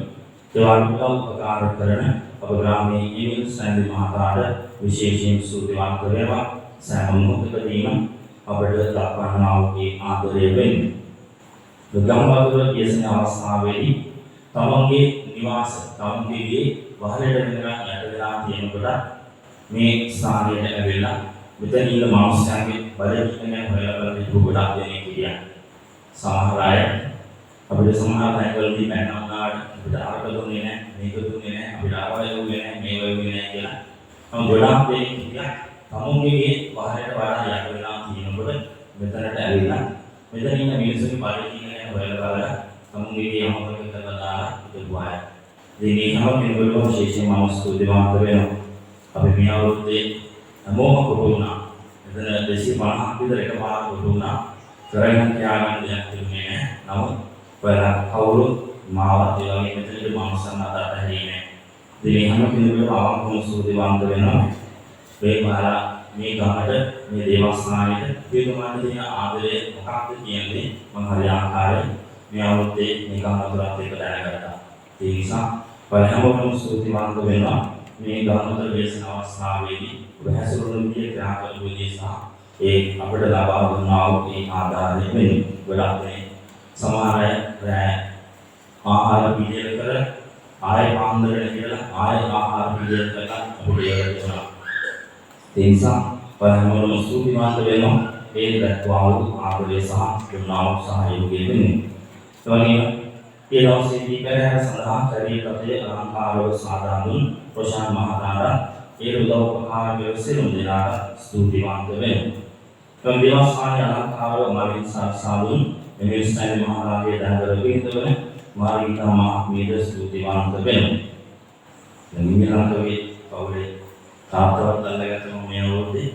දේවානුකම්ප උපකාර කරන අප ග්‍රාමයේ ඉමිල් සැන්දි මහතාට විශේෂයෙන් ස්තුතිවන්ත වෙනවා. සෑම මොහොතකදීම අපට දක්වන්නා වූ ආදරය වෙන්නේ. ගම්වතුර පියසන අවස්ථාවේදී තමන්ගේ නිවාස තමන්ගේ වහලට යට වෙලා තියෙනකොට මේ ස්ථානයට ඇවිල්ලා මෙතන ඉන්න මානවයන්ගේ බඩගින්න හොයලා බලන ගොඩක් දෙනෙක් හිටියා. සමහර අය අපිට සමහර තැන්වලදී පැනනවාට අපිට අරක දුන්නේ නැහැ, මේක දුන්නේ නැහැ, අපිට අරවල දුන්නේ නැහැ, මේක දුන්නේ නැහැ කියලා. මම ගොඩක් දෙනෙක් හිටියා. තමුන්ගේ වහලට වඩා යට වෙලා තියෙනකොට මෙතනට ඇවිල්ලා මෙතන ඉන්න මිනිස්සුන්ගේ බඩගින්න හොයලා බලලා තමුන්ගේ අමතක කරලා දාලා ඉතුරු අය. ඉතින් මේ හැම කෙනෙකුටම විශේෂයෙන්ම ස්තුතිවන්ත වෙනවා. අපි මේ අවුරුද්දේ හැමෝම කොටු වුණා. එතන 250ක් විතර එකපාරට කොටු වුණා. කරගෙන තියාගන්න දෙයක් තිබුණේ නැහැ. නමුත් ඔයාලා කවුරුත් මාවත් ඒ වගේ මෙතනදී මනුස්සයන් අතරට හැරෙන්නේ නැහැ. ඉතින් හැම කෙනෙකුටම අවංකව සූතිවන්ත වෙනවා. මේ මාලා මේ ගමට මේ දේවස්ථානෙට පිටුමන්න දෙන ආදරය මොකක්ද කියන්නේ මම හරි ආකාරයෙන් මේ අවුරුද්දේ මේ ගමතුරත් එක්ක දැනගත්තා. ඒ නිසා හැමෝටම සූතිවන්ත වෙනවා. මේ ගමතර දේශන අවස්ථාවේදී ඔබ හැසිරුණු විදිය ක්‍රියා කරපු විදිය සහ ඒ අපිට ලබා දුන්නා වූ ඒ ආධාරය වෙන ගොඩක් මේ සමහර අය ආහාර පිළියෙල කර ආය පාන්දරට කියලා ආය ආහාර පිළියෙල කරලා අපිට ඒකට දෙනවා. ඒ නිසා හැමෝටම සූතිවන්ත වෙනවා. ඒ දක්වා වූ ආදරය සහ දුන්නා වූ සහයෝගය වෙන්නේ. ඒ වගේම ඒ දවසේදී පෙරහැර සඳහා ශරීරපතේ අලංකාරව සාදා දුන් ප්‍රශාන්ත මහතාට ඒ උදව් උපකාර කළ සියලුම දෙනාට ස්තුතිවන්ත වෙනවා. තම දේවස්ථානයේ අලංකාරව මලින් සාදුන් මෙහෙස්තන මහරජාගේ දහවර පිළිතුරන මාර්ගිකා මහත්මියට ස්තුතිවන්ත වෙනවා. දැන් මිලන්තගේ පවුලේ තාත්තවත් අල්ලගත්තම මේ අවුරුද්දේ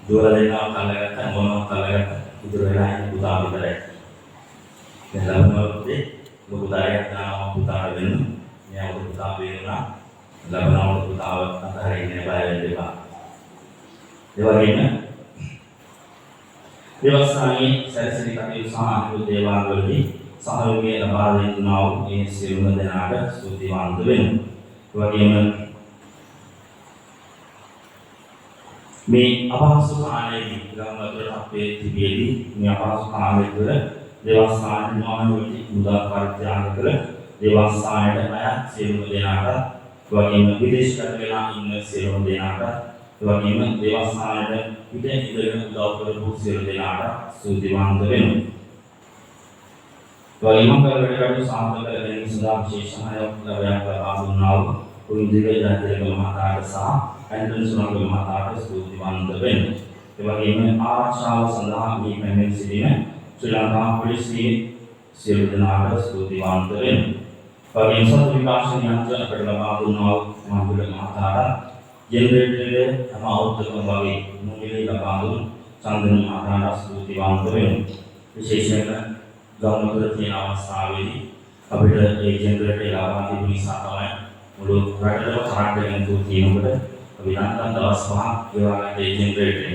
දුවල දෙන්නා අල්ලගත්ත මොනවත් අල්ලගත්ත ඉතුරු වෙලා ඉන්න පුතා විතරයි. දැන් ලබනවලුද්දේ පුතාට දානවා පුතාට වෙන්න මේ අවුරුදු පුතා වේනවා ලබනවලු පුතාව අතහරින්න බය වෙන්න එපා. ඒ වගේම දේවස්ථානයේ සැරසිලි කටයුතු සහ අනිකුත් දේවාල වලදී සහයෝගය ලබා දෙන්නා වූ මේ සියලුම දෙනාට ස්තුතිවන්ත වෙනවා. ඒ වගේම මේ අපහසු කාලයේදී ගම්වතුර අපේ තිබියදී මේ අපහසු කාලය තුළ දේවස්ථානයේ මානවී මුදා පරිත්‍යාග කළ දේවස්ථානයට අයත් සියලුම දෙනාට වගේම විදේශගත වෙලා ඉන්න සියලුම දෙනාට වගේම දේවස්ථානයට පිට ඉඳගෙන උදව් කරපු සියලු දෙනාට ස්තුතිවන්ත වෙනවා. වගේම කරවලට සාර්ථක කර ගැනීම සඳහා විශේෂ සහායක් ලබා දුන්නා වූ කුරුඳිගේ ජාතික මහතාට සහ ඇන්ටන් සුනන්ද මහතාට ස්තුතිවන්ත වෙනවා. ඒ වගේම ආරක්ෂාව සඳහා මේ පැමිණ සිටින ශ්‍රී ලංකා පොලිසියේ සියලු දෙනාට ස්තුතිවන්ත වෙනවා. වගේම සතු විකාශන යන්ත්‍ර අපට ලබා දුන්නා වූ මහබුල මහතාට ජෙනරේටරයේ තම අවුරුද්දකම වගේ මුලින්ම ලබා දුන් චන්දන මහතාට ස්තුතිවන්ත වෙනවා. විශේෂයෙන්ම ගම්මුතුර තියෙන අවස්ථාවේදී අපිට ඒ ජෙනරේටරය ලබා දීපු නිසා තමයි මුළු රටටම කරන්ට් එක තියෙනකොට අපි නැත්නම් දවස් 5ක් ගෙවාගත්ත ඒ ජෙනරේටරය.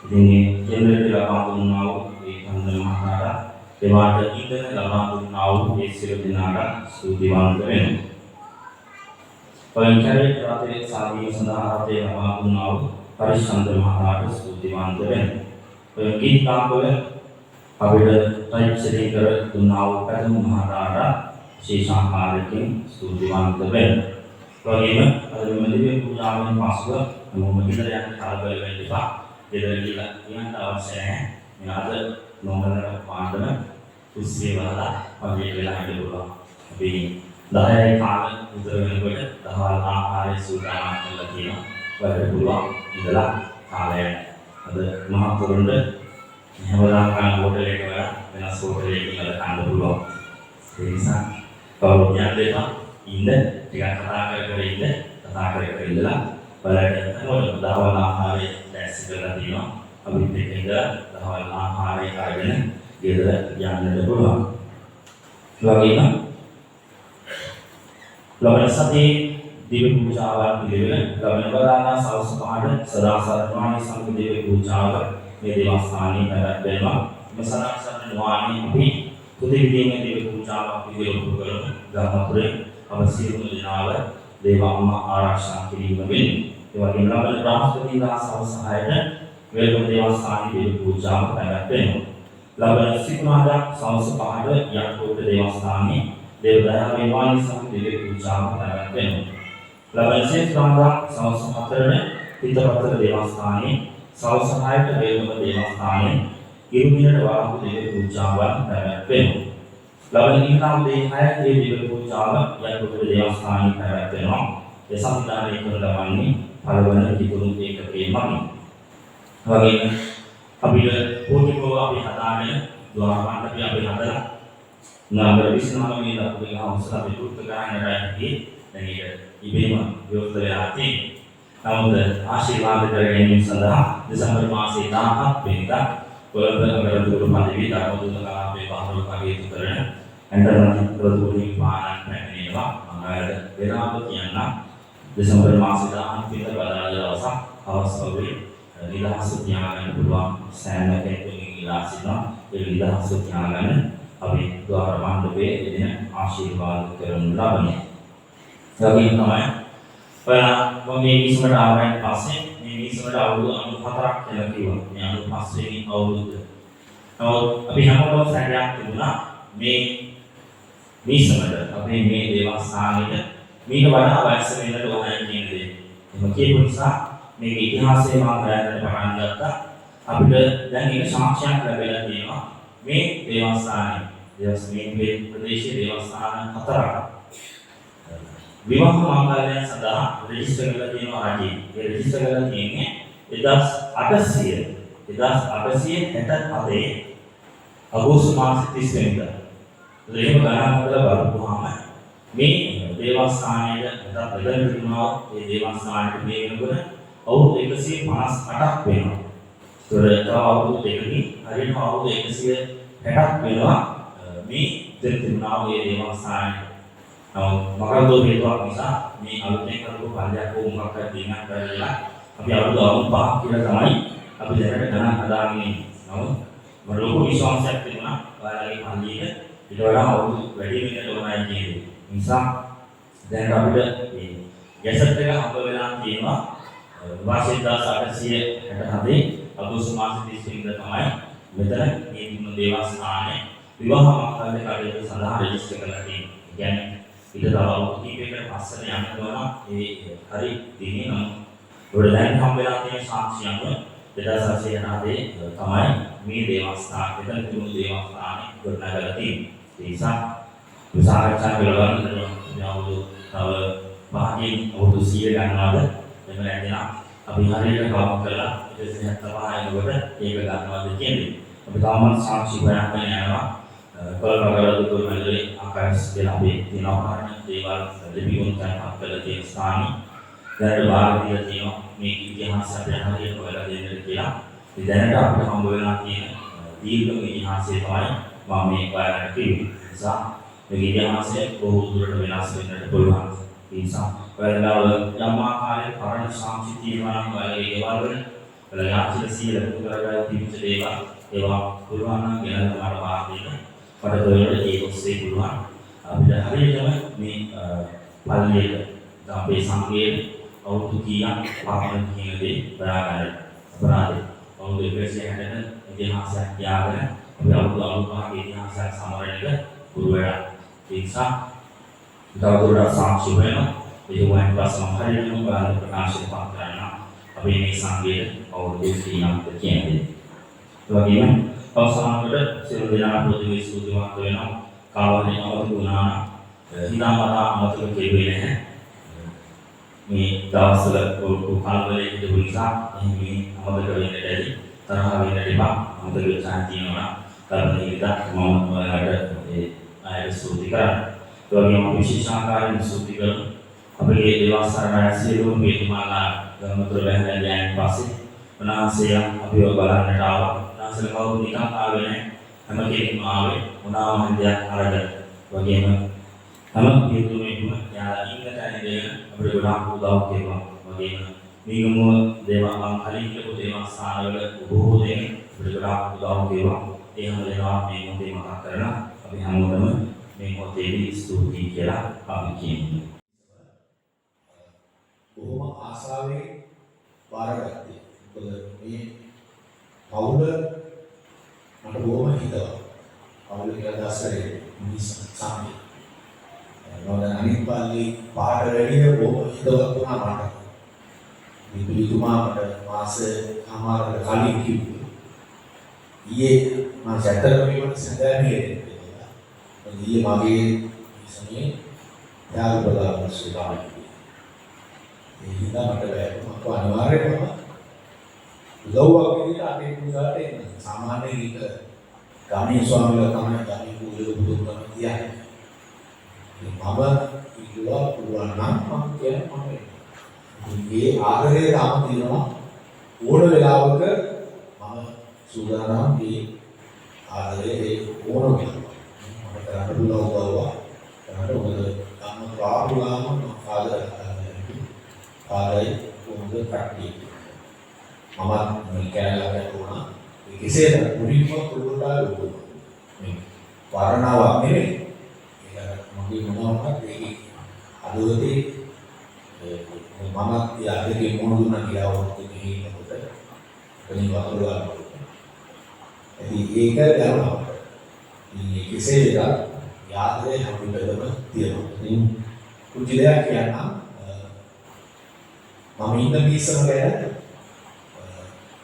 ඉතින් මේ ජෙනරේටරය ලබා දුන්නා වූ ඒ චන්දන මහතාට ඒවාට ඉන්ධන ලබා දුන්නා වූ ඒ සියලු දෙනාට ස්තුතිවන්ත වෙනවා. පංචරේ රටේ සාධීව සඳහා රටේ ලබා දුන්නා වූ පරිශන්ත මහතාට ස්තුතිවන්ත වෙනවා. ඔය ගීත කාම්බල අපිට පරිච්ඡේදය කර දුන්නා වූ පැතුම් මහතාට විශේෂාකාරයෙන් ස්තුතිවන්ත වෙනවා. වගේම අද මෙදිවේ පූජාවෙන් පසුව මොහොම ඉදර යන කලබල වෙන්න එපා. ඉදර කියලා කියන්න අවශ්‍ය නැහැ. මේ අද නොමලට පාඩම කුස්සිය වලලා වගේ වෙලා ඉන්න පුළුවන්. අපි 10යි කාල විතර වෙනකොට දහවල් ආහාරය සූදානම් කරලා තියෙනවා. වැඩ පුළුවන් ඉඳලා කාලය අද මහතුරුන්ට හැමදාම කන හෝටලයක වල වෙනස් හෝටලයකින් අද කන්න පුළුවන්. ඒ නිසා කවුරුත් යන්න එපා. ඉන්න ටිකක් කතා කර ඉඳලා බලන්න මොකද දහවල් ආහාරය දැස්ස කරලා තියෙනවා. අපිත් එක්ක ඉඳලා දහවල් ආහාරය අරගෙන ගෙදර යන්නට පුළුවන්. වගේම ලබන සතියේ දිව්‍ය පූජාවන් පිළිවෙල ලබන බදාදා සවස් 5ට සදා සරණානි සංඝ දිව්‍ය පූජාව මේ දේවස්ථානයේ පැවැත්වෙනවා. මේ සදා සරණානි අපි පුදුවිදීමේ දිව්‍ය පූජාවක් පිළිවෙල කරමු. ගම්මුතුරේ අවසියුම දිනාව දේව අම්මා ආරක්ෂා කිරීම වෙන්නේ. ඒ වගේම ලබන බ්‍රහස්පතින්දා සවස් 6ට වේලම දේවස්ථානයේ දිව්‍ය පූජාව පැවැත්වෙනවා. ලබන සිකුරාදා සවස් 5ට යක්කෝට දේවස්ථානයේ දේව දයාවේ වාණි සංඝ දිව්‍ය පූජාව පැවැත්වෙනවා. ලබන සෙනසුරාදා සවස් 4ට පිටපතර දේවස්ථානයේ සවස් 6ට වේලම දේවස්ථානයේ ඉරුමිනට වාහු දිව්‍ය පූජාවන් පැවැත්වෙනවා. ලබන ඊළඟ දේ 6 දිව්‍ය පූජාව යක්කෝට දේවස්ථානයේ පැවැත්වෙනවා. ඒ සංවිධානය කරලා වන්නේ පළවන කිතුරු ඒකකයේ මගින්. වගේම අපිට පොටිකෝ අපි හදාගෙන ද්වාර මණ්ඩපය අපි හදලා නගර 29 වෙනි දවසේ අවසර අපි පුරුදු කරන්නට ඇති. දැන් ඒක ඉබේම විවෘත වෙලා තියෙනවා. නමුත් ආශිර්වාද කර ගැනීම සඳහා දෙසැම්බර් මාසයේ 17 වෙනිදා කොළඹ අගරදුර පදවි ධර්මදූත කලාපයේ 15 කටයුතු කරන ඇන්ටර්නටි ප්‍රදූරි පානන් පැමිණෙනවා. මම අයද වෙලාව කියන්න දෙසැම්බර් මාසයේ 17 වෙනිදා බදාදා දවසක් හවස් වගේ නිදහස තියාගන්න පුළුවන් සෑම කෙනෙකුගේ ඉලා සිටිනවා. ඒ නිදහස තියාගන්න අපි ద్వාර මණ්ඩපයේ එදින ආශිර්වාද කරනු ලබන්නේ. ඒගොල්ලෝ තමයි ඔයාලා මේ මිසමට ආවයින් පස්සේ මේ මිසමට අවුරුදු 94ක් කියලා කිව්වා. මේ 95 වෙනි අවුරුද්ද. නමුත් අපි හැමෝටම සැකයක් තිබුණා මේ මිසමට අපේ මේ දේවස්ථානෙට මේක වඩා වයස වෙනට ඕනයි කියන දේ. එහෙම කියපු නිසා මේක ඉතිහාසයේ මම හොයන්න පටන් ගත්තා. අපිට දැන් ඒක සාක්ෂියක් ලැබෙලා තියෙනවා. මේ දේවස්ථානයේ ප්‍රදේශයේ දේවස්ථාන 4ක් විවාහ මාංගල්‍යයන් සඳහා රෙජිස්ටර් කරලා තියෙනවා රජයේ. ඒ රෙජිස්ටර් කරලා තියෙන්නේ 1867 අගෝස්තු මාස 30 වෙනිදා. එහෙම ගණන් කරලා බලපුවාම මේ දේවස්ථානයේ නැත්නම් ප්‍රගතිතුමා මේ දේවස්ථානයේ මේ වෙනකොට අවුරුදු 158ක් වෙනවා. ඒතර අවුරුදු දෙකකින් හරියටම අවුරුදු 160ක් වෙනවා මේ ප්‍රගතිතුමා මේ දේවස්ථානයේ. මකරදෝ හේතුවක් නිසා මේ අලුතෙන් කරපු පල්ලයක් හෝ මොකක් හරි දිනක් කරලා අපි අවුරුදු 5ක් කියලා තමයි අපි දැනට ගණන් හදාගෙන ඉන්නේ. නමුත් මම ලොකු විශ්වාසයක් තිබුණා ඔයාලගේ පල්ලියට ඊට වඩා අවුරුදු වැඩි වෙන්න ඕනයි කියන නිසා දැන් අපිට මේ ගැසට් එක හම්බ වෙලා තියෙනවා වාර්ෂික 1867 අගෝස්තු මාස 30 වෙනිදා තමයි මෙතන මේ තුන් දේවස්ථානයේ විවාහ මංගල්‍ය කටයුතු සඳහා රෙජිස්ටර් කරලා තියෙන්නේ. කියන්නේ ඊට තව අවුරුදු කිහිපයකට පස්සට යන්න ඕන ඒ හරි දිනේ නම් ඔයාලා දැන් හම් වෙලා තියෙන සාක්ෂියම 2007 තමයි මේ දේවස්ථාන මෙතන තුන් දේවස්ථානේ ගොඩනගලා තියෙන්නේ. ඒ නිසා විසාකච්ඡා කරලා ගන්න අවුරුදු තව පහකින් අවුරුදු 100 ගන්නවාද එහෙම නැත්නම් අපි හරියට කවම කරලා 175 එනකොට ඒක ගන්නවාද කියන්නේ. අපි තාමත් සාක්ෂි හොයාගෙන යනවා. කොළඹ දුර්මලේ ආකාශ දෙලාවේ දිනවහන දේවල් ලිපිගොන් කරපත් කළ තියෙන ස්ථාන දැනට භාරතීය තියෙනවා මේ ඉතිහාසය අපිට හරියට හොයලා දෙන්නට කියලා. ඒ දැනට අපිට හම්බ වෙලා තියෙන දීර්ඝ ඉතිහාසය තමයි මම මේ ඔයාලට කිව්වේ. නිසා මේ ඉතිහාසය බොහෝ දුරට වෙනස් වෙන්නට පුළුවන්. ඒ නිසා ඔයාලා යම් ආකාරයක පරණ සාක්ෂි තියෙනවා නම් ඔයාලගේ දේවල් වල ඔයාලා යාචිත සීල පුදු කරගන්න තිබිච්ච දේවල් ඒවා පුළුවන් නම් ගෙනල්ලා මට පාර දෙන්න. මට දෙන්න ඒ ඔස්සේ පුළුවන් අපිට හරියටම මේ පල්ලියට අපේ සංගයේ අවුරුදු කීයක් පාපන කියන දේ බලාගන්න අපරාධේ අවුරුදු 160ක ඉතිහාසයක් යාගෙන අපි අවුරුදු 5ක ඉතිහාසයක් සමරන්නට පුරු වෙලා ඒ නිසා දවල්වල සාක්ෂි වෙනවා ඒ වයින් පස්සම හරියටම බලන්න ප්‍රකාශය පාත් කරන්න අපි මේ සංගයේ අවුරුදු 30ක් කියන්නේ ඒ වගේම අවසානකට සියලු දෙනා පොදුවේ සූදානම් වෙනවා කාවනේ අවදි වුණා හිතාමතා අමතක කෙරුවේ නැහැ මේ දවස්වල කල්වලේ ඉඳපු නිසා මේ අමතක වෙන්න ඇති තරහ වෙන්න එපා අමතක වෙච්චා තියෙනවා කර්මයේ ඉඳලා මම ඔයාලට ඒ ආයෙත් සූති කරා ඒ වගේම විශේෂාකාරයෙන් සූති කරමු අපේ දේවස්ථානයේ සියලුම මේතුමාලා ගමතර බැහැලා යෑන් පස්සේ උන්වහන්සේ අපිව බලන්නට ආවා සල කවුරු නිකන් ආවේ නැහැ හැම කෙනෙක්ම ආවේ මොනවාම දෙයක් අරගෙන වගේම හැම පිටුමේම යාලා ඉන්න තැන දෙන අපිට ගොඩාක් උදව් කෙරුවා වගේම මේගොම දේවා මම කලින් කියපු දේවස්ථානවල බොහෝ දෙනෙක් අපිට ගොඩාක් උදව් කෙරුවා ඒ හැම දේවා මේ මොහොතේ මතක් කරලා අපි හැමෝටම මේ මොහොතේදී ස්තුතියි කියලා අපි කියනවා බොහොම ආසාවෙන් වාරගත්තේ මොකද මේ පවුල මට බොහොම හිතවත්. පවුල කියලා දැස්සරේ මිනිස් සාමි. නෝන අනිත් පල්ලි පාඩ වැඩිය බොහොම හිතවත් වුණා මට. මේ පිළිතුමා මට මාස කමාරකට කලින් කිව්වා. ඊයේ මම සැතරම වීම සැදෑනේ කියලා. ඊයේ මගේ ඉස්සනේ යාළු බලාපොරොත්තු සුදායි. ඒ හින්දා මට වැටුණා අනිවාර්යයෙන්ම ලෝවා විදිහට අපේ පුදාට එන්න සාමාන්‍යයෙන් ඒක ගාමී ස්වාමීලා තමයි ගාමී පූජක බුදුන් තමයි කියන්නේ. මම ඉල්ලුවා පුළුවන් නම් මම කියන්නේ මම මේ ආදරේ තාම තියෙනවා ඕන වෙලාවක මම සූදානම් මේ ආදරේ ඕන වෙලාවක මම කරන්න පුළුවන් උදව්ව කරන්න මොකද ගන්න ප්‍රාබුලාම ආදර ආදරේ මොකද කට්ටි මම මේ කැලලකට වුණා ඒ කෙසේද මුලින්ම පුරුදුලා ලෝකෙ මේ වර්ණාවක් නෙමෙයි ඒක මගේ මොනවාක්වත් ඒකේ අදෝතේ මම යාදකේ මොන දුන්නා කියලා වුණත් මේකට එතනින් වතුර ගන්නවා. ඉතින් ඒක දැනුණා. මේ කෙසේ වෙතත් යාදේ හැමදෙම තියෙනවා. ඉතින් කුංචි දෙයක් කියන්නම් මම ඉන්න බීසම ගැන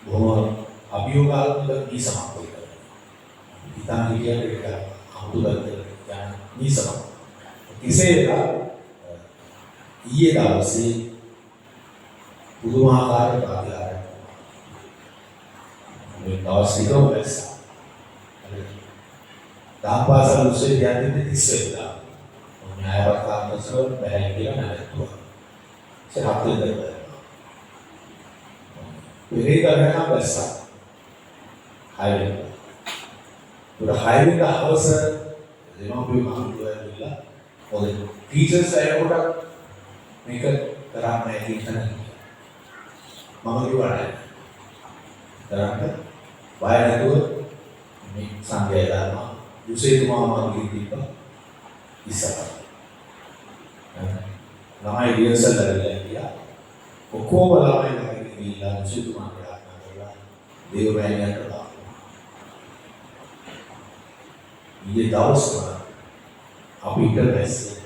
බොහොම අභියෝගාත්මක බීසමක් වගේ. ඉතින් කියන්නේ ඒක අමුතුබද්ද යන බීසමක්. කෙසේ වෙතත් ඊයේ දවසේ පුදුමාකාර ප්‍රතිආරයක් මේ දවස් දෙකම වැස්සා. දාපාසල් උසේ යන්නේ 30 වෙනිදා. න්‍යායපත්‍රාන්තසව බැහැ කියලා නැවතුවා. සහත් දෙන්න. මේ කරනවා වැස්සා. හයිවේ. උඩ හයිවේ දවස දෙමව්පිය මහතුවලා පොඩි ටීචර්ස් අයකට මේක කරන්නේ කියලා මම කිව්වා කරන්න බය නැතුව මේ සංගය දානවා යුසේතුමා මම කිව්වා ඉස්සරහ ළමයි රියසල් කරලා ගියා ඔක්කොම ළමයි ගිහිල්ලා යුසේතුමා ප්‍රාර්ථනා කළා දේවයන්ට ඊයේ දවස්වල අපිට බැස්සේ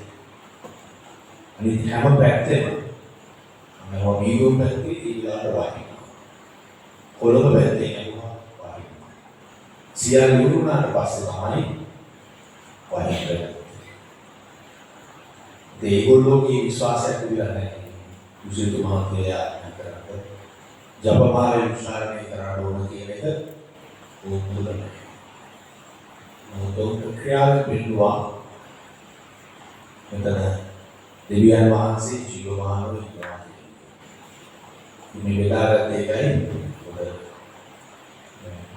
අනිත් හැම පැත්තෙම මම වීඩියෝ පැත්තේ ඉල්ලලා වහිනවා. කොළඹ පැත්තේ යනවා වහිනවා. සියල්ල යුරුනාට පස්සේ තමයි වහින්නේ. ඒගොල්ලෝගේ විශ්වාසය පිළිලා නැහැ. යුසුතුමා කියලා කරන්නේ. ජපමාලේ උච්චාරණය කරන්න ඕන කියන එක ඕනද නැහැ. මොකද ක්‍රියාවෙන් පිළිවා මෙතන දෙවියන් වහන්සේ ජීවමානව ඉන්නවා. මේ වෙලාවට ඒකයි මොකද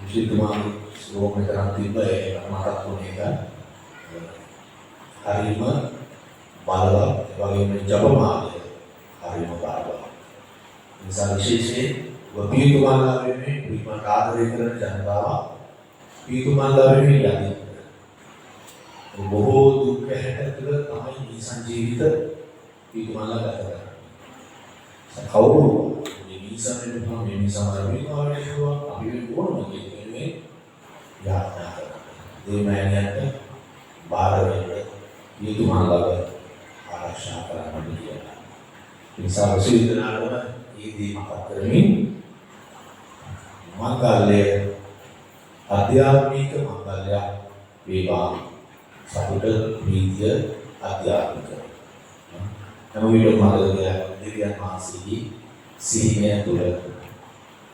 විශේෂයෙන්ම ස්ලෝක කරන් තිබ්බ ඒ මහත් වුණේක හරිම බලවත් ඒ වගේම ජපමානය හරිම බලවත්. නිසා විශේෂයෙන් වපීතුමාලා වෙන්නේ විමත ආදරය කරන ජනතාව පීතුමාලා වෙන්නේ යන්නේ බොහෝ දුක් හැටතුල තමයි මේ සංජීවිත පීතුමාලා ගත කරන්නේ. කවුරු මේ මිසන්නේ තමයි මේ මිසමාරේ කියනවා අපි වෙනවම කියන්නේ යාත්‍රා කරනවා. දෙමෑණියන්ට බාර වෙන්න පීතුමාලා ආරක්ෂා කරන්න කියලා. නිසා සිද්ධානවල ඊදී මතක් කරමින් මංගල්‍ය ආධ්‍යාත්මික මංගල්‍ය වේවා සතුට ප්‍රීතිය ආධ්‍යාත්මික හැම විටම මතකය දෙවියන් වහන්සේගේ සිහිනය තුළ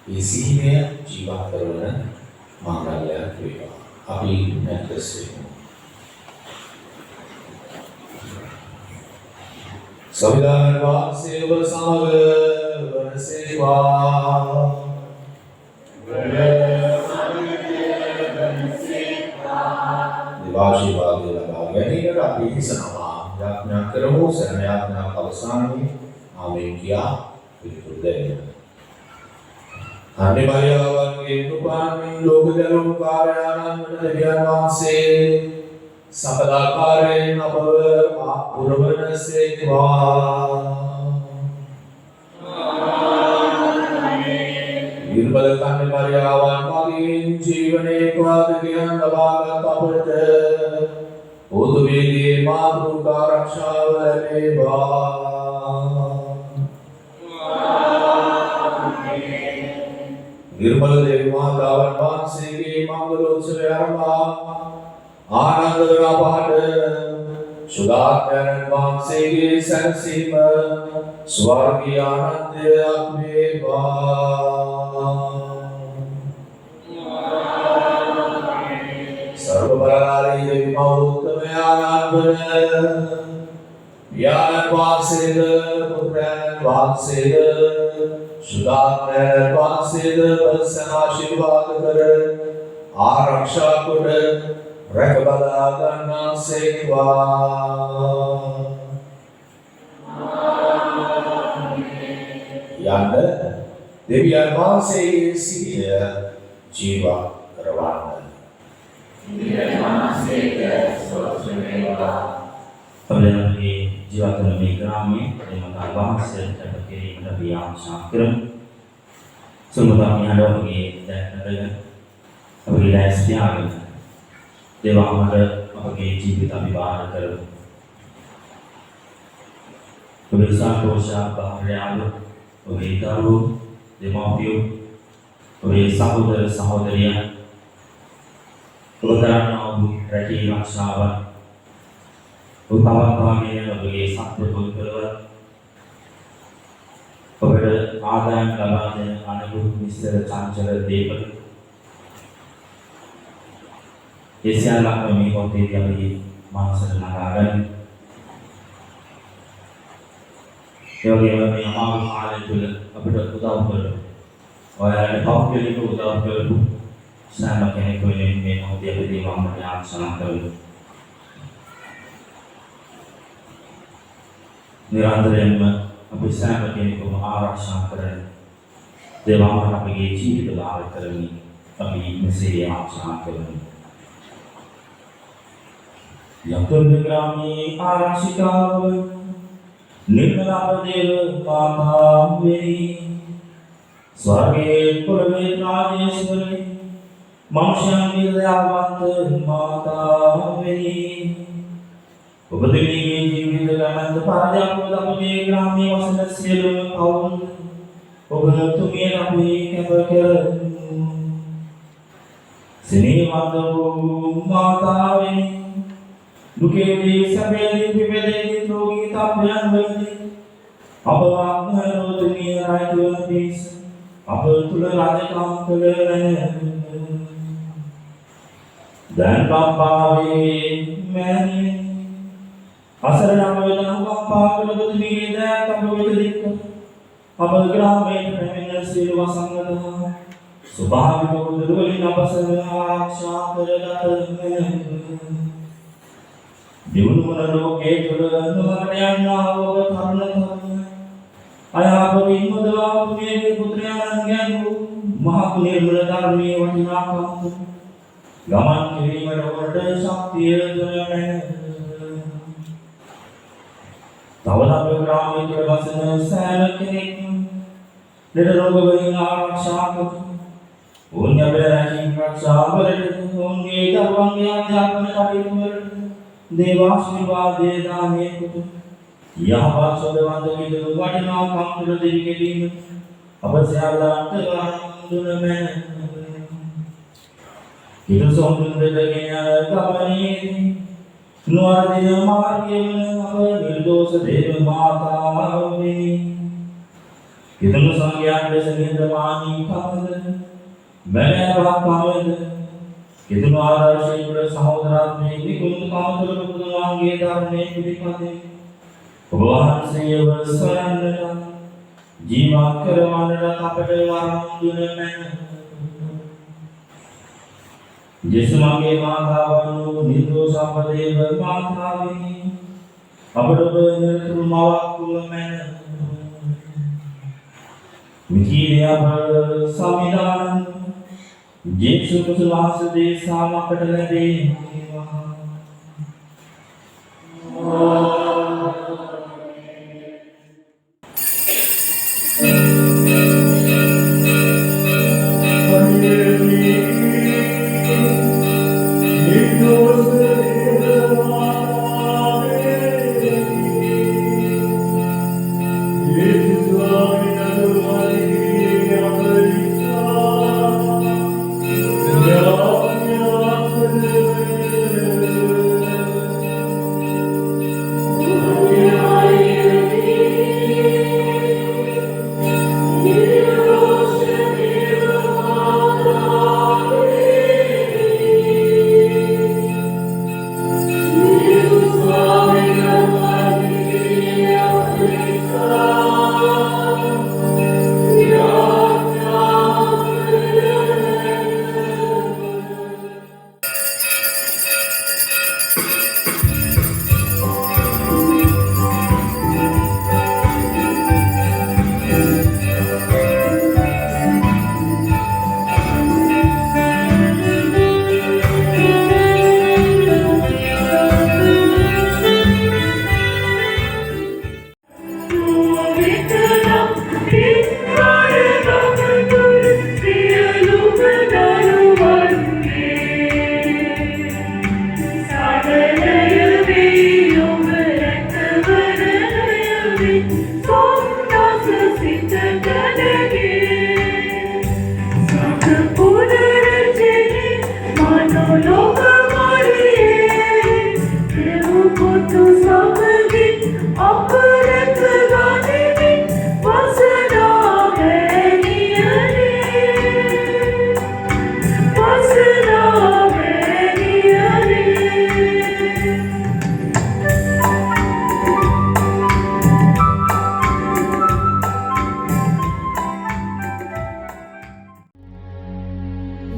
මේ සිහිනය ජීවත් කරන මංගල්‍යයක් වේවා අපි නැත්නම් සවිධාන වාසයේ ඔබ සමග වනසේවා ආශිර්වාද ලබා ගැනීමට අපි හිතනවා යාඥා කරමු සරණ යාඥා අවසානයේ ආමේන් කියා පිළිතුරු දෙන්න. අනේ මරියාවන්ගේ උපාමින් ලෝක දලුම් කාර්යානන්ද දෙවියන් වහන්සේ සකලාකාරයෙන් අපව පුරවනසේකවා. නිර්මල කන්නේ මරියාවන් වගේ ජීවනයේ පාදකයන් ලබාගත් අපට උතුමේගේ මාතෘකා ආරක්ෂාව ලැබේවා. නිර්මල දේවී මාතාවන් වහන්සේගේ මංගලෝත්සවය ආරම්භා ආනන්ද රාපහට සුදාත්මයන් වහන්සේගේ සැනසීම ස්වර්ගීය ආනන්දයක් වේවා. සර්වබලධාරී දේවී මෞත්තමයාණන් වන පියාණන් වහන්සේද පුත්‍රයන් වහන්සේ වහන්සේද සුදාත්මයන් වහන්සේද පරිසන ආශිර්වාද කර ආරක්ෂා කොට රැක බලා ගන්නාසේක්වා. යන්න දෙවියන් වහන්සේගේ සිහිය ජීවත් කරවන්න. Sebenarnya jiwatan migrami pada mata bahasa dan kiri lebih yang sakram. Sementara ada bagi dan ada bagi lesbian. Dewa ada bagi jiwita bibar ter. Kebiasaan dosa bahaya bagi tahu demopio bagi saudara-saudarian. Kebenaran Abu Radi Laksawan utama-utamanya sebagai satu penggerak kepada Adam dan anak Mister Chancellor David. Isialah kami konti dari masa dengarkan. Yang amal hal itu kepada utama. Oleh kau itu utama itu. Saya makin ekonomi memang dia beri wang yang sangat terlalu. Nirantaran bisa makin ekonomi arah sangat terlalu. Dewa mana pergi itu arah terlalu, tapi mesti yang sangat terlalu. Yang terberami arah sikap, nirmala dewa mata beri, swarga purwet rajeswari. Manusia milawat mata ini, kebetulan jiwit dengan terpajak pada penyegrami wasana silu kaum, kebetulan api keberkeran, seni mata ini, duke di sabeli bibeli trogi tapian beli, apa makna dunia itu habis, apa tulah raja kaum tulah dan pampawi meni asarana wala pampa kudu nida kabu dik abal grame premen silwa sangada subhan kudu duli napasana aksha karala divun manalo ke jula numaryan nawo tharna aya pavi mudwa punya putriya nganu mahapunirmala dharmi watinaka Gaman kiri merawat sakti dunia. Tawalah program itu berbahasa Indonesia kini. Lederoga beri arah punya berani raksa berungi darwang yang jalan kali dewa siwa dedane kutu. Yang bahasa dewan itu wadina kamu dari kini. Apa siapa telah dunia. Itu sombong bedanya kamari, luar dia margin apa निर्दोष देव माता में, कितने संज्ञान बेसंगे दवानी कामद, मैंने बात कामद, कितने आदर्श बड़े सहोदरात में निकुंज कामद रुपये दारने कुदिकाते, भगवान से ये वरसायन लगा, जीवन करवाने लगा तापटे वारां दुनिया में जिसमागे माता वनु निर्दोष अपदेव माता विनी अपडब निर्तुमावा कुलमेन विकीर्या भर समिदान जेसु कुसलास दे सामा कटले दे Yeah.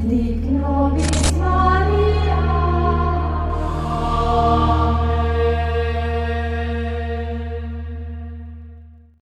දික් නොවේ